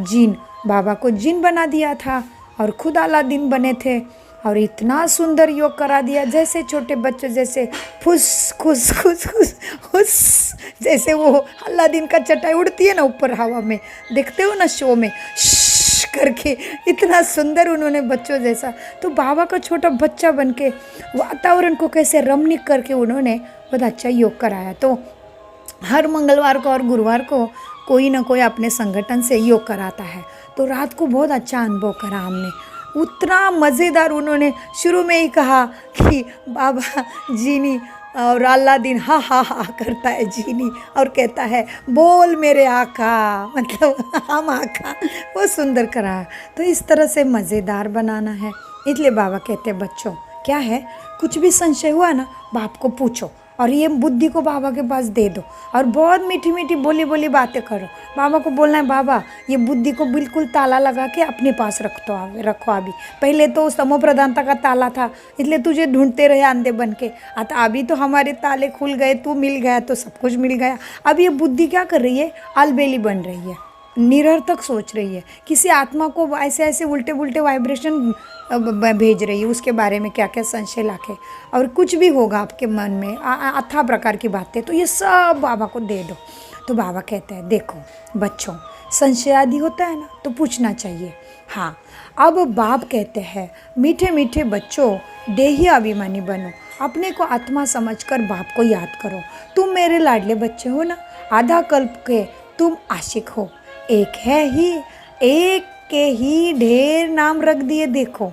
जिन, बाबा को जिन बना दिया था और खुद अलादीन बने थे, और इतना सुंदर योग करा दिया जैसे छोटे बच्चे जैसे फुस खुस खुस खुस हुस, जैसे वो अलादीन का चटाई उड़ती है ना ऊपर हवा में, देखते हो ना शो में श्श करके, इतना सुंदर उन्होंने बच्चों जैसा। तो बाबा का छोटा बच्चा बन के वातावरण को कैसे रमणीक करके उन्होंने बहुत अच्छा योग कराया। तो हर मंगलवार को और गुरुवार को कोई ना कोई अपने संगठन से योग कराता है। तो रात को बहुत अच्छा अनुभव करा हमने, उतना मज़ेदार। उन्होंने शुरू में ही कहा कि बाबा जीनी और अलादीन हा हा हा करता है जीनी और कहता है बोल मेरे आका, मतलब हम आका, वो सुंदर करा है। तो इस तरह से मज़ेदार बनाना है। इसलिए बाबा कहते हैं बच्चों क्या है, कुछ भी संशय हुआ ना बाप को पूछो और ये बुद्धि को बाबा के पास दे दो और बहुत मीठी मीठी बोली बोली बातें करो। बाबा को बोलना है बाबा ये बुद्धि को बिल्कुल ताला लगा के अपने पास रखो अभी। पहले तो तमो प्रधानता का ताला था इसलिए तुझे ढूंढते रहे अंधे बन के, अतः अभी तो हमारे ताले खुल गए, तू मिल गया तो सब कुछ मिल गया। अब ये बुद्धि क्या कर रही है, अलबेली बन रही है, निरर्थक सोच रही है, किसी आत्मा को ऐसे ऐसे उल्टे उल्टे वाइब्रेशन भेज रही है, उसके बारे में क्या क्या संशय लाके, और कुछ भी होगा आपके मन में अथाह प्रकार की बातें, तो ये सब बाबा को दे दो। तो बाबा कहते हैं देखो बच्चों संशय आदि होता है ना तो पूछना चाहिए। हाँ, अब बाप कहते हैं मीठे मीठे बच्चों देही अभिमानी बनो, अपने को आत्मा समझकर बाप को याद करो। तुम मेरे लाडले बच्चे हो ना, आधा कल्प के तुम आशिक हो। एक है ही, एक के ही ढेर नाम रख दिए। देखो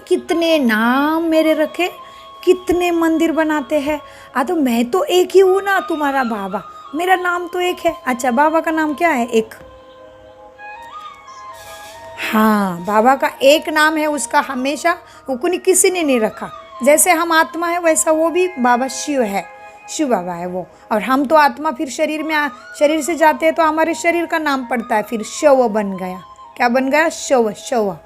कितने नाम मेरे रखे, कितने मंदिर बनाते हैं। तो मैं तो एक ही हूँ ना, तुम्हारा बाबा, मेरा नाम तो एक है। अच्छा बाबा का नाम क्या है? एक। हाँ, बाबा का एक नाम है, उसका हमेशा वो किसी ने नहीं रखा। जैसे हम आत्मा है वैसा वो भी बाबा शिव है, शिव बाबा है वो। और हम तो आत्मा फिर शरीर में शरीर से जाते हैं तो हमारे शरीर का नाम पड़ता है, फिर शव बन गया। क्या बन गया? शव, शव।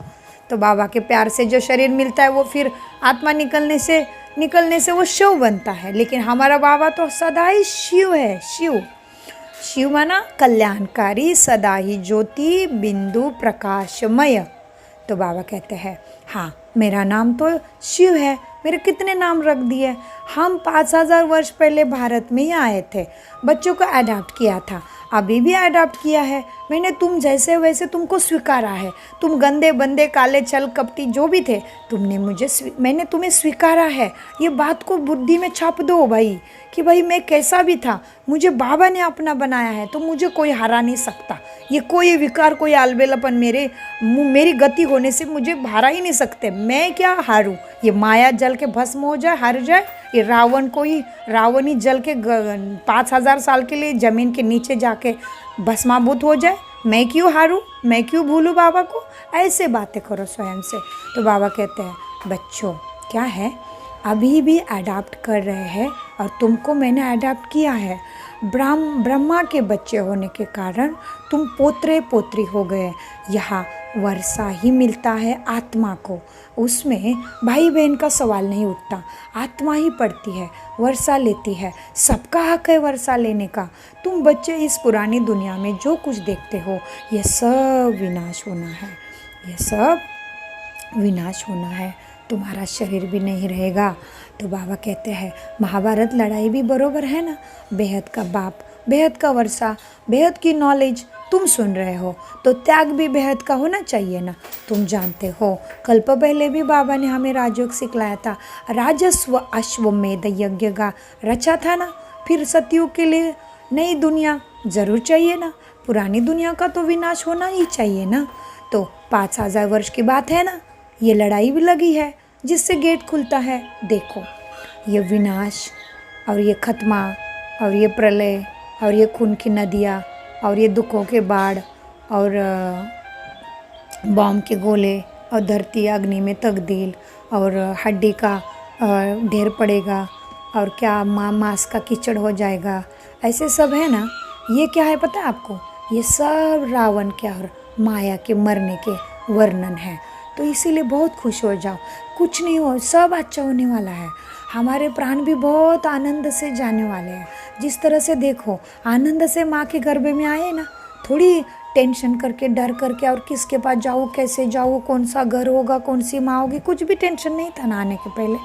तो बाबा के प्यार से जो शरीर मिलता है वो फिर आत्मा निकलने से वो शव बनता है। लेकिन हमारा बाबा तो सदा ही शिव है। शिव, शिव माना कल्याणकारी, सदा ही ज्योति बिंदु प्रकाशमय। तो बाबा कहते हैं हाँ मेरा नाम तो शिव है। मेरे कितने नाम रख दिए। हम 5000 वर्ष पहले भारत में ही आए थे, बच्चों को अडॉप्ट किया था, अभी भी अडॉप्ट किया है मैंने। तुम जैसे वैसे तुमको स्वीकारा है। तुम गंदे बंदे काले छल कपटी जो भी थे, मैंने तुम्हें स्वीकारा है। ये बात को बुद्धि में छाप दो भाई कि भाई मैं कैसा भी था, मुझे बाबा ने अपना बनाया है तो मुझे कोई हरा नहीं सकता। ये कोई विकार, कोई अलबेलापन मेरी गति होने से मुझे हरा ही नहीं सकते। मैं क्या हारूं? ये माया जल के भस्म हो जाए, हार जाए। ये रावण ही जल के 5000 साल के लिए ज़मीन के नीचे जाके भस्माभूत हो जाए। मैं क्यों हारूं? मैं क्यों भूलूं बाबा को? ऐसे बातें करो स्वयं से। तो बाबा कहते हैं बच्चों क्या है, अभी भी अडॉप्ट कर रहे हैं और तुमको मैंने अडॉप्ट किया है। ब्रह्मा के बच्चे होने के कारण तुम पोत्रे पोत्री हो गए। यहाँ वर्षा ही मिलता है आत्मा को, उसमें भाई बहन का सवाल नहीं उठता। आत्मा ही पढ़ती है, वर्षा लेती है, सबका हक है वर्षा लेने का। तुम बच्चे इस पुरानी दुनिया में जो कुछ देखते हो ये सब विनाश होना है, ये सब विनाश होना है। तुम्हारा शरीर भी नहीं रहेगा। तो बाबा कहते हैं महाभारत लड़ाई भी बरोबर है ना। बेहद का बाप, बेहद का वर्षा, बेहद की नॉलेज तुम सुन रहे हो तो त्याग भी बेहद का होना चाहिए ना। तुम जानते हो कल्प पहले भी बाबा ने हमें राजयोग सिखलाया था, राजस्व अश्वमेध यज्ञ का रचा था ना। फिर सतयुग के लिए नई दुनिया ज़रूर चाहिए ना, पुरानी दुनिया का तो विनाश होना ही चाहिए ना। तो 5000 वर्ष की बात है ना, ये लड़ाई भी लगी है जिससे गेट खुलता है। देखो ये विनाश और ये खत्मा और ये प्रलय और ये खून की नदियाँ और ये दुखों के बाढ़ और बॉम्ब के गोले और धरती अग्नि में तब्दील और हड्डी का ढेर पड़ेगा और क्या मांस का कीचड़ हो जाएगा, ऐसे सब है ना। ये क्या है पता है आपको? ये सब रावण के और माया के मरने के वर्णन है। तो इसीलिए बहुत खुश हो जाओ, कुछ नहीं हो, सब अच्छा होने वाला है। हमारे प्राण भी बहुत आनंद से जाने वाले हैं। जिस तरह से देखो आनंद से माँ के गर्भ में आए ना, थोड़ी टेंशन करके डर करके और किसके पास जाऊँ, कैसे जाऊँ, कौन सा घर होगा, कौन सी माँ होगी, कुछ भी टेंशन नहीं था ना। आने के पहले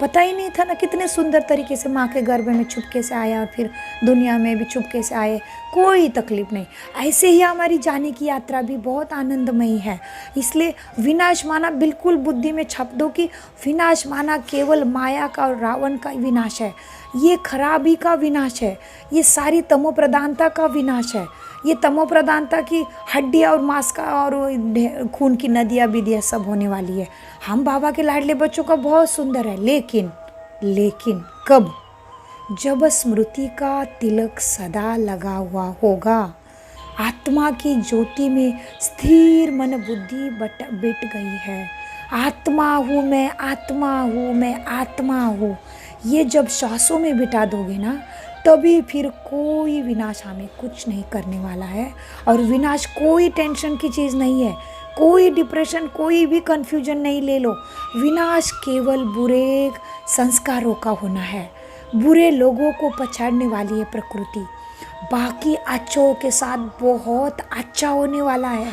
पता ही नहीं था ना, कितने सुंदर तरीके से माँ के गर्भ में चुपके से आया और फिर दुनिया में भी चुपके से आए, कोई तकलीफ नहीं। ऐसे ही हमारी जाने की यात्रा भी बहुत आनंदमयी है। इसलिए विनाश माना बिल्कुल बुद्धि में छाप दो कि विनाश माना केवल माया का और रावण का विनाश है, ये खराबी का विनाश है, ये सारी तमो प्रधानता का विनाश है। ये तमो प्रधानता की हड्डियाँ और मांस का और खून की नदियाँ विदियाँ सब होने वाली है। हम बाबा के लाडले बच्चों का बहुत सुंदर है, लेकिन कब? जब स्मृति का तिलक सदा लगा हुआ होगा, आत्मा की ज्योति में स्थिर मन बुद्धि बिट गई है। आत्मा हूँ मैं, आत्मा हूँ मैं, आत्मा हूँ, ये जब सांसों में बिठा दोगे ना, तभी फिर कोई विनाश हमें कुछ नहीं करने वाला है। और विनाश कोई टेंशन की चीज़ नहीं है, कोई डिप्रेशन, कोई भी कन्फ्यूजन नहीं ले लो। विनाश केवल बुरे संस्कारों का होना है, बुरे लोगों को पछाड़ने वाली है प्रकृति। बाकी अच्छों के साथ बहुत अच्छा होने वाला है।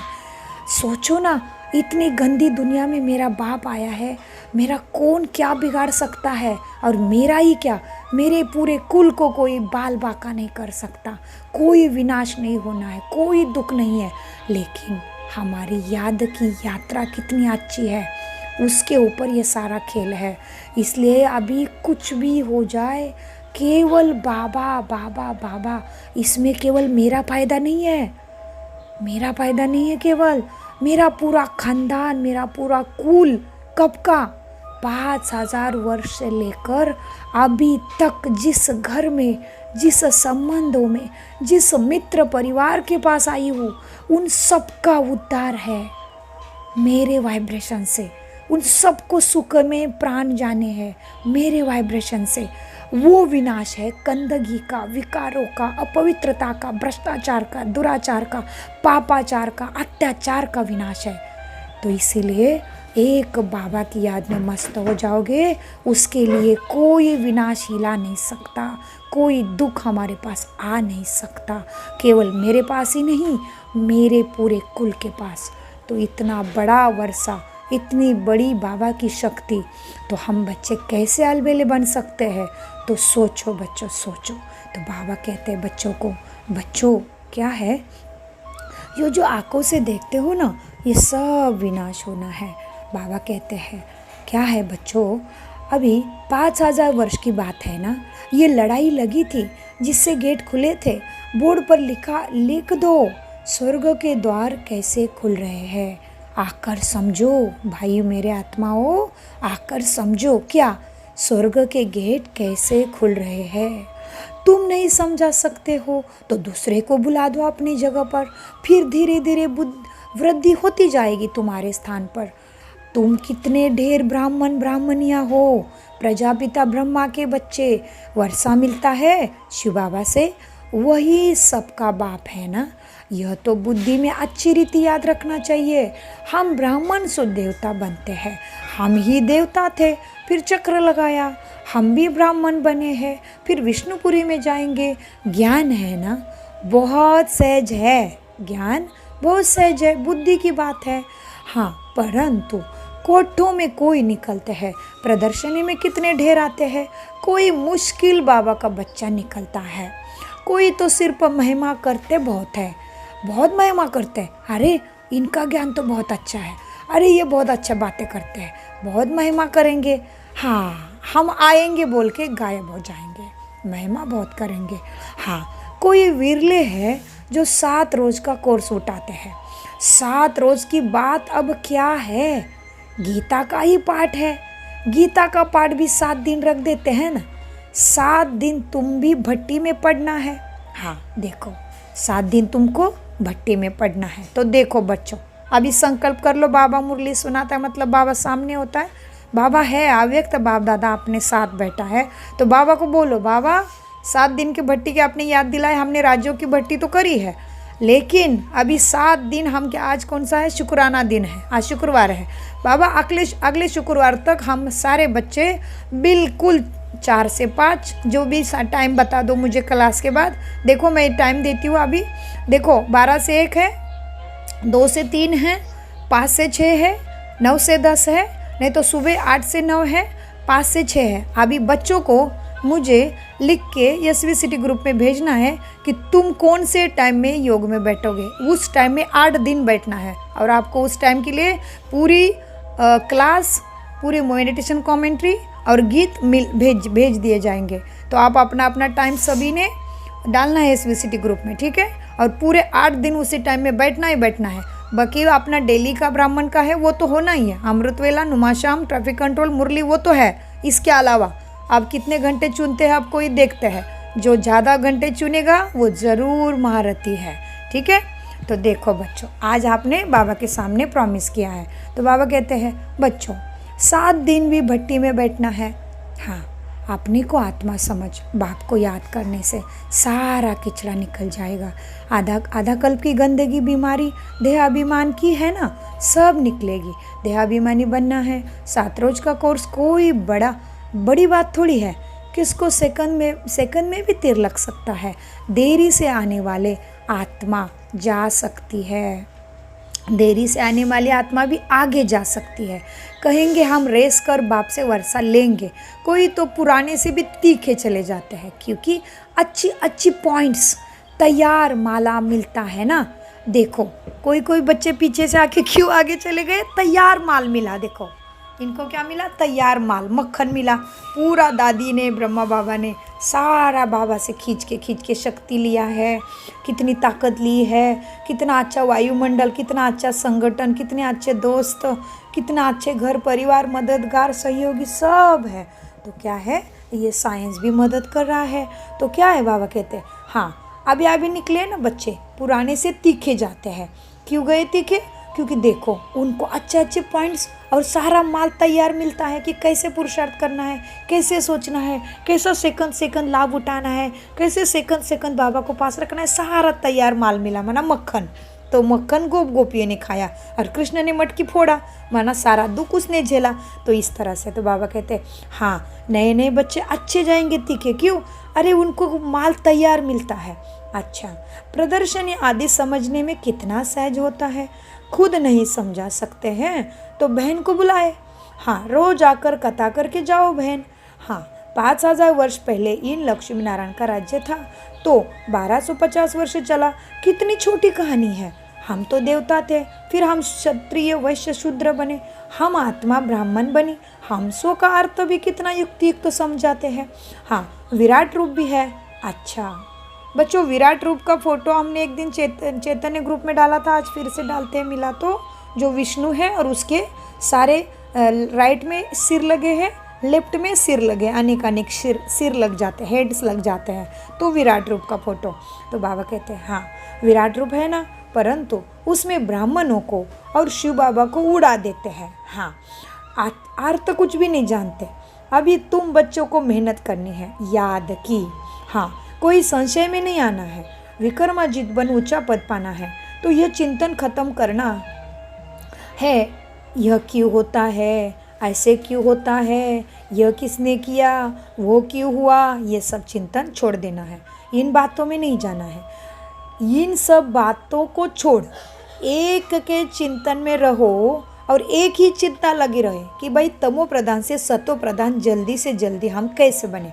सोचो ना, इतनी गंदी दुनिया में मेरा बाप आया है, मेरा कौन क्या बिगाड़ सकता है? और मेरा ही क्या, मेरे पूरे कुल को कोई बाल बाका नहीं कर सकता। कोई विनाश नहीं होना है, कोई दुख नहीं है। लेकिन हमारी याद की यात्रा कितनी अच्छी है, उसके ऊपर ये सारा खेल है। इसलिए अभी कुछ भी हो जाए, केवल बाबा बाबा बाबा, इसमें केवल मेरा फ़ायदा नहीं है, मेरा फ़ायदा नहीं है, केवल मेरा पूरा खानदान, मेरा पूरा कुल। कब का? 5000 वर्ष से लेकर अभी तक जिस घर में, जिस संबंधों में, जिस मित्र परिवार के पास आई हूँ, उन सब का उद्धार है मेरे वाइब्रेशन से। उन सबको सुख में प्राण जाने हैं मेरे वाइब्रेशन से। वो विनाश है गंदगी का, विकारों का, अपवित्रता का, भ्रष्टाचार का, दुराचार का, पापाचार का, अत्याचार का विनाश है। तो इसीलिए एक बाबा की याद में मस्त हो जाओगे, उसके लिए कोई विनाश हिला नहीं सकता, कोई दुख हमारे पास आ नहीं सकता, केवल मेरे पास ही नहीं, मेरे पूरे कुल के पास। तो इतना बड़ा वर्षा, इतनी बड़ी बाबा की शक्ति, तो हम बच्चे कैसे अलबेले बन सकते हैं? तो सोचो बच्चों, सोचो। तो बाबा कहते हैं बच्चों को, बच्चों क्या है, ये जो आंखों से देखते हो ना, ये सब विनाश होना है। बाबा कहते हैं क्या है बच्चों, अभी 5000 वर्ष की बात है ना, ये लड़ाई लगी थी जिससे गेट खुले थे, बोर्ड पर लिख दो, स्वर्ग के द्वार कैसे खुल रहे हैं, आकर समझो भाई मेरे आत्माओं, आकर समझो क्या स्वर्ग के गेट कैसे खुल रहे हैं। तुम नहीं समझा सकते हो तो दूसरे को बुला दो अपनी जगह पर, फिर धीरे धीरे वृद्धि होती जाएगी तुम्हारे स्थान पर। तुम कितने ढेर ब्राह्मण ब्राह्मणियाँ हो, प्रजापिता ब्रह्मा के बच्चे, वर्षा मिलता है शिव बाबा से, वही सबका बाप है ना। यह तो बुद्धि में अच्छी रीति याद रखना चाहिए। हम ब्राह्मण से देवता बनते हैं, हम ही देवता थे, फिर चक्र लगाया, हम भी ब्राह्मण बने हैं, फिर विष्णुपुरी में जाएंगे। ज्ञान है ना, बहुत सहज है, ज्ञान बहुत सहज है, बुद्धि की बात है। हाँ, परंतु कोठों में कोई निकलते हैं, प्रदर्शनी में कितने ढेर आते हैं, कोई मुश्किल बाबा का बच्चा निकलता है, कोई तो सिर्फ महिमा करते बहुत है, बहुत महिमा करते हैं, अरे इनका ज्ञान तो बहुत अच्छा है, अरे ये बहुत अच्छा बातें करते हैं, बहुत महिमा करेंगे, हाँ हम आएंगे बोल के गायब हो जाएंगे, महिमा बहुत करेंगे। हाँ, कोई विरले है जो 7 रोज़ का कोर्स उठाते हैं। 7 रोज़ की बात अब क्या है, गीता का ही पाठ है, गीता का पाठ भी 7 दिन रख देते हैं ना। 7 दिन तुम भी भट्टी में पढ़ना है। हाँ देखो, 7 दिन तुमको भट्टी में पढ़ना है। तो देखो बच्चों, अभी संकल्प कर लो, बाबा मुरली सुनाता है मतलब बाबा सामने होता है, बाबा है अव्यक्त, बाप दादा अपने साथ बैठा है। तो बाबा को बोलो, बाबा 7 दिन की भट्टी की आपने याद दिलाए, हमने राज्यों की भट्टी तो करी है, लेकिन अभी 7 दिन हम क्या, आज कौन सा है, शुक्राना दिन है, आज शुक्रवार है बाबा, अगले शुक्रवार तक हम सारे बच्चे बिल्कुल 4 से 5 जो भी टाइम बता दो मुझे क्लास के बाद। देखो मैं टाइम देती हूँ अभी, देखो 12 से 1 है, 2 से 3 है, 5 से 6 है, 9 से 10 है, नहीं तो सुबह 8 से 9 है, 5 से 6 है। अभी बच्चों को मुझे लिख के यशवी सिटी ग्रुप में भेजना है कि तुम कौन से टाइम में योग में बैठोगे। उस टाइम में 8 दिन बैठना है और आपको उस टाइम के लिए पूरी क्लास, पूरी मेडिटेशन कमेंट्री और गीत भेज दिए जाएंगे। तो आप अपना अपना टाइम सभी ने डालना है यशवी सिटी ग्रुप में, ठीक है, और पूरे 8 दिन उसी टाइम में बैठना ही बैठना है। बाकी अपना डेली का ब्राह्मण का है वो तो होना ही है, अमृत वेला, नुमाशाम, ट्रैफिक कंट्रोल, मुरली वो तो है, इसके अलावा आप कितने घंटे चुनते हैं आप कोई देखते हैं, जो ज़्यादा घंटे चुनेगा वो ज़रूर महारथी है। ठीक है, तो देखो बच्चों, आज आपने बाबा के सामने प्रॉमिस किया है, तो बाबा कहते हैं बच्चों 7 दिन भी भट्टी में बैठना है। हाँ, अपने को आत्मा समझ, बाप को याद करने से सारा किचड़ा निकल जाएगा। आधा कल्प की गंदगी बीमारी देहाभिमान की है ना, सब निकलेगी। देहाभिमानी बनना है, 7 रोज का कोर्स कोई बड़ी बात थोड़ी है। किसको सेकंड में भी तीर लग सकता है। देरी से आने वाले आत्मा जा सकती है, देरी से आने वाली आत्मा भी आगे जा सकती है। कहेंगे हम रेस कर बाप से वर्षा लेंगे, कोई तो पुराने से भी तीखे चले जाते हैं, क्योंकि अच्छी पॉइंट्स तैयार माला मिलता है ना। देखो कोई बच्चे पीछे से आके क्यों आगे चले गए, तैयार माल मिला। देखो इनको क्या मिला, तैयार माल, मक्खन मिला पूरा। दादी ने, ब्रह्मा बाबा ने सारा बाबा से खींच के शक्ति लिया है, कितनी ताकत ली है, कितना अच्छा वायुमंडल, कितना अच्छा संगठन, कितने अच्छे दोस्त, कितना अच्छे घर परिवार, मददगार, सहयोगी सब है। तो क्या है, ये साइंस भी मदद कर रहा है। तो क्या है, बाबा कहते हैं हाँ अभी निकले ना बच्चे, पुराने से तीखे जाते हैं। क्यों गए तीखे, क्योंकि देखो उनको अच्छे पॉइंट्स और सारा माल तैयार मिलता है कि कैसे पुरुषार्थ करना है, कैसे सोचना है, कैसा सेकंड लाभ उठाना है, कैसे सेकंड बाबा को पास रखना है, सारा तैयार माल मिला, माना मक्खन। तो मक्खन गोपियों ने खाया और कृष्ण ने मटकी फोड़ा, माना सारा दुख उसने झेला। तो इस तरह से तो बाबा कहते हैं हाँ नए बच्चे अच्छे जाएंगे तीखे। क्यों, अरे उनको माल तैयार मिलता है। अच्छा, प्रदर्शनी आदि समझने में कितना सहज होता है, खुद नहीं समझा सकते हैं तो बहन को बुलाए। हाँ, रोज आकर कथा करके जाओ बहन। हाँ, 5000 वर्ष पहले इन लक्ष्मी नारायण का राज्य था तो 1250 वर्ष चला। कितनी छोटी कहानी है। हम तो देवता थे, फिर हम क्षत्रिय वैश्य शूद्र बने, हम आत्मा ब्राह्मण बनी। हम सो का अर्थ भी कितना युक्तियुक्त तो समझाते हैं। हाँ, विराट रूप भी है। अच्छा बच्चों, विराट रूप का फोटो हमने एक दिन चैतन्य ग्रुप में डाला था, आज फिर से डालते हैं। मिला तो जो विष्णु है और उसके सारे राइट में सिर लगे हैं, लेफ्ट में सिर लगे, अनेक सिर लग जाते हैं, हेड्स लग जाते हैं, तो विराट रूप का फोटो। तो बाबा कहते हैं हाँ विराट रूप है ना, परंतु उसमें ब्राह्मणों को और शिव बाबा को उड़ा देते हैं। हाँ, अर्थ कुछ भी नहीं जानते। अभी तुम बच्चों को मेहनत करनी है, याद की। हाँ, कोई संशय में नहीं आना है, विक्रमाजित बन ऊंचा पद पाना है। तो यह चिंतन खत्म करना है, यह क्यों होता है, ऐसे क्यों होता है, यह किसने किया, वो क्यों हुआ, ये सब चिंतन छोड़ देना है। इन बातों में नहीं जाना है। इन सब बातों को छोड़ एक के चिंतन में रहो और एक ही चिंता लगी रहे कि भाई तमो प्रधान से सतो प्रधान जल्दी से जल्दी हम कैसे बने।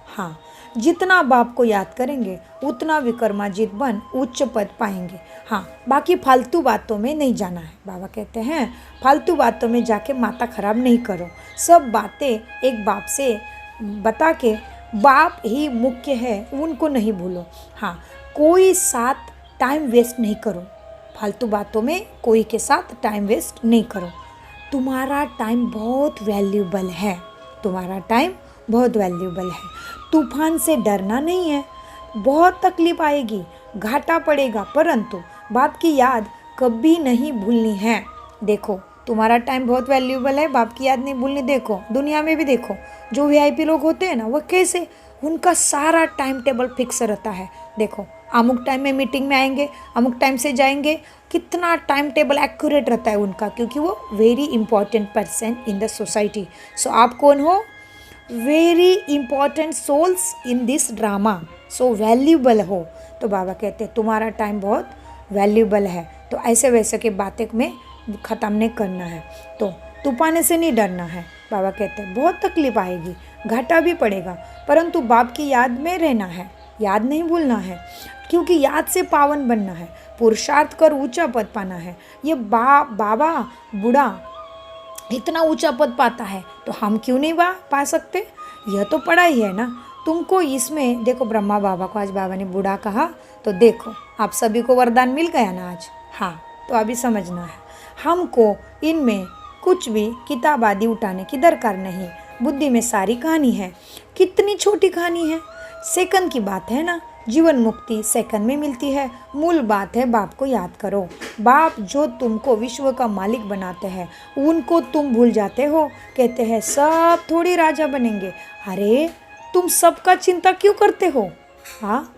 हाँ, जितना बाप को याद करेंगे उतना विक्रमाजित बन उच्च पद पाएंगे। हाँ, बाकी फालतू बातों में नहीं जाना है। बाबा कहते हैं फालतू बातों में जाके माथा खराब नहीं करो। सब बातें एक बाप से बता के, बाप ही मुख्य है, उनको नहीं भूलो। हाँ, कोई साथ टाइम वेस्ट नहीं करो, फालतू बातों में कोई के साथ टाइम वेस्ट नहीं करो। तुम्हारा टाइम बहुत वैल्यूबल है, तुम्हारा टाइम बहुत वैल्यूबल है। तूफान से डरना नहीं है, बहुत तकलीफ आएगी, घाटा पड़ेगा, परंतु बाप की याद कभी नहीं भूलनी है। देखो तुम्हारा टाइम बहुत वैल्यूबल है, बाप की याद नहीं भूलनी। देखो दुनिया में भी देखो जो वीआईपी लोग होते हैं ना, वो कैसे, उनका सारा टाइम टेबल फिक्स रहता है। देखो अमुक टाइम में मीटिंग में आएंगे, अमुक टाइम से जाएंगे, कितना टाइम टेबल एक्यूरेट रहता है उनका, क्योंकि वो very important person in the society. सो आप कौन हो, very important souls in this drama, so valuable हो। तो बाबा कहते हैं तुम्हारा टाइम बहुत वैल्यूबल है, तो ऐसे वैसे के बातें में ख़त्म नहीं करना है। तो तूफान से नहीं डरना है। बाबा कहते हैं बहुत तकलीफ आएगी, घाटा भी पड़ेगा, परंतु बाप की याद में रहना है, याद नहीं भूलना है, क्योंकि याद से पावन बनना है, पुरुषार्थ कर ऊंचा पद पाना है। ये बाबा बूढ़ा इतना ऊंचा पद पाता है तो हम क्यों नहीं पा सकते। यह तो पढ़ाई है ना तुमको। इसमें देखो ब्रह्मा बाबा को आज बाबा ने बूढ़ा कहा, तो देखो आप सभी को वरदान मिल गया ना आज। हाँ, तो अभी समझना है, हमको इनमें कुछ भी किताब आदि उठाने की दरकार नहीं। बुद्धि में सारी कहानी है। कितनी छोटी कहानी है, सेकंड की बात है ना। जीवन मुक्ति सेकंड में मिलती है। मूल बात है बाप को याद करो। बाप जो तुमको विश्व का मालिक बनाते हैं उनको तुम भूल जाते हो। कहते हैं सब थोड़ी राजा बनेंगे। अरे तुम सबका चिंता क्यों करते हो? हाँ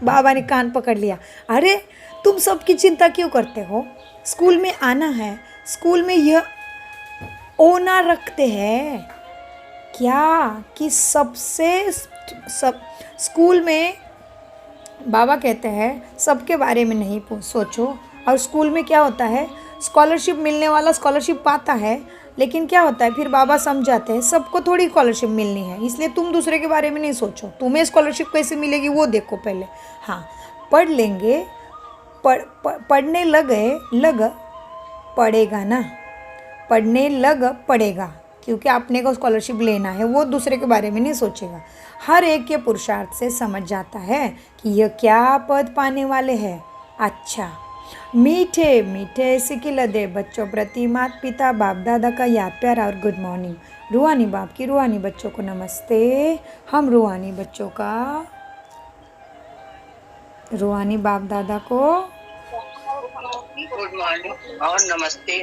बाबा ने कान पकड़ लिया। अरे तुम सबकी चिंता क्यों करते हो? स्कूल में आना है, स्कूल में यह ओना रखते हैं क्या कि सबसे सब स्कूल में बाबा कहते हैं सबके बारे में नहीं सोचो। और स्कूल में क्या होता है, स्कॉलरशिप मिलने वाला स्कॉलरशिप पाता है, लेकिन क्या होता है फिर बाबा समझाते हैं सबको थोड़ी स्कॉलरशिप मिलनी है, इसलिए तुम दूसरे के बारे में नहीं सोचो। तुम्हें स्कॉलरशिप कैसे मिलेगी वो देखो पहले। हाँ पढ़ लेंगे, पढ़ने लग पड़ेगा ना, पढ़ने लग पड़ेगा, क्योंकि आपने को स्कॉलरशिप लेना है, वो दूसरे के बारे में नहीं सोचेगा। हर एक के पुरुषार्थ से समझ जाता है कि यह क्या पद पाने वाले हैं। अच्छा, मीठे मीठे सिकिल दे बच्चों प्रति माता पिता बाप दादा का याद प्यार और गुड मॉर्निंग। रूहानी बाप की रूहानी बच्चों को नमस्ते। हम रूहानी बच्चों का रूहानी बाप दादा को गुड मॉर्निंग और नमस्ते।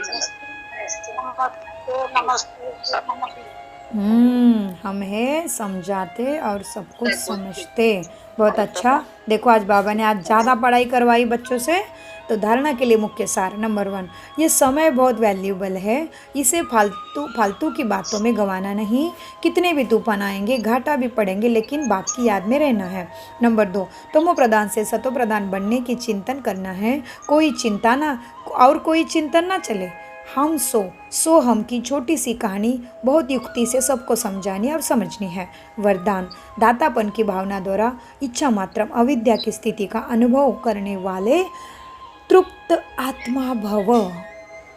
हम है समझाते और सब कुछ समझते। बहुत अच्छा। देखो आज बाबा ने आज ज़्यादा पढ़ाई करवाई बच्चों से। तो धारणा के लिए मुख्य सार नंबर 1, ये समय बहुत वैल्यूबल है, इसे फालतू की बातों में गंवाना नहीं। कितने भी तूफान आएंगे, घाटा भी पड़ेंगे, लेकिन बाप की याद में रहना है। नंबर 2, तमो प्रधान से सतो प्रधान बनने की चिंतन करना है। कोई चिंतन ना चले। हम सो हम की छोटी सी कहानी बहुत युक्ति से सबको समझानी और समझनी है। वरदान, दातापन की भावना द्वारा इच्छा मात्रम अविद्या की स्थिति का अनुभव करने वाले तृप्त आत्मा भव।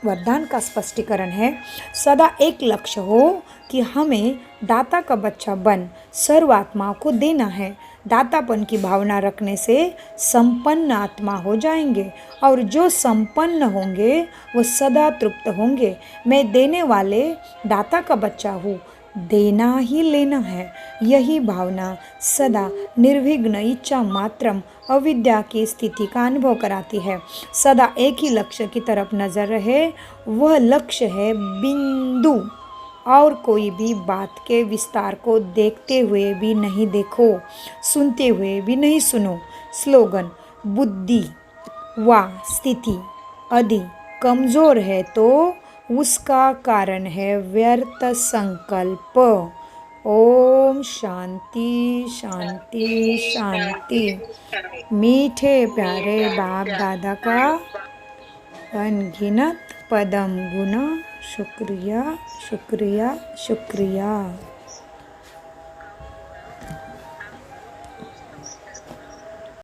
वरदान का स्पष्टीकरण है, सदा एक लक्ष्य हो कि हमें दाता का बच्चा बन सर्वात्मा को देना है। दातापन की भावना रखने से संपन्न आत्मा हो जाएंगे, और जो संपन्न होंगे वो सदा तृप्त होंगे। मैं देने वाले दाता का बच्चा हूँ, देना ही लेना है। यही भावना सदा निर्विघ्न इच्छा मात्रम अविद्या की स्थिति का अनुभव कराती है। सदा एक ही लक्ष्य की तरफ नजर रहे, वह लक्ष्य है बिंदु। और कोई भी बात के विस्तार को देखते हुए भी नहीं देखो, सुनते हुए भी नहीं सुनो। स्लोगन, बुद्धि व स्थिति यदि कमज़ोर है तो उसका कारण है व्यर्थ संकल्प। ओम शांति शांति शांति। मीठे प्यारे बाप दादा का अनगिनत पदम गुना शुक्रिया शुक्रिया शुक्रिया।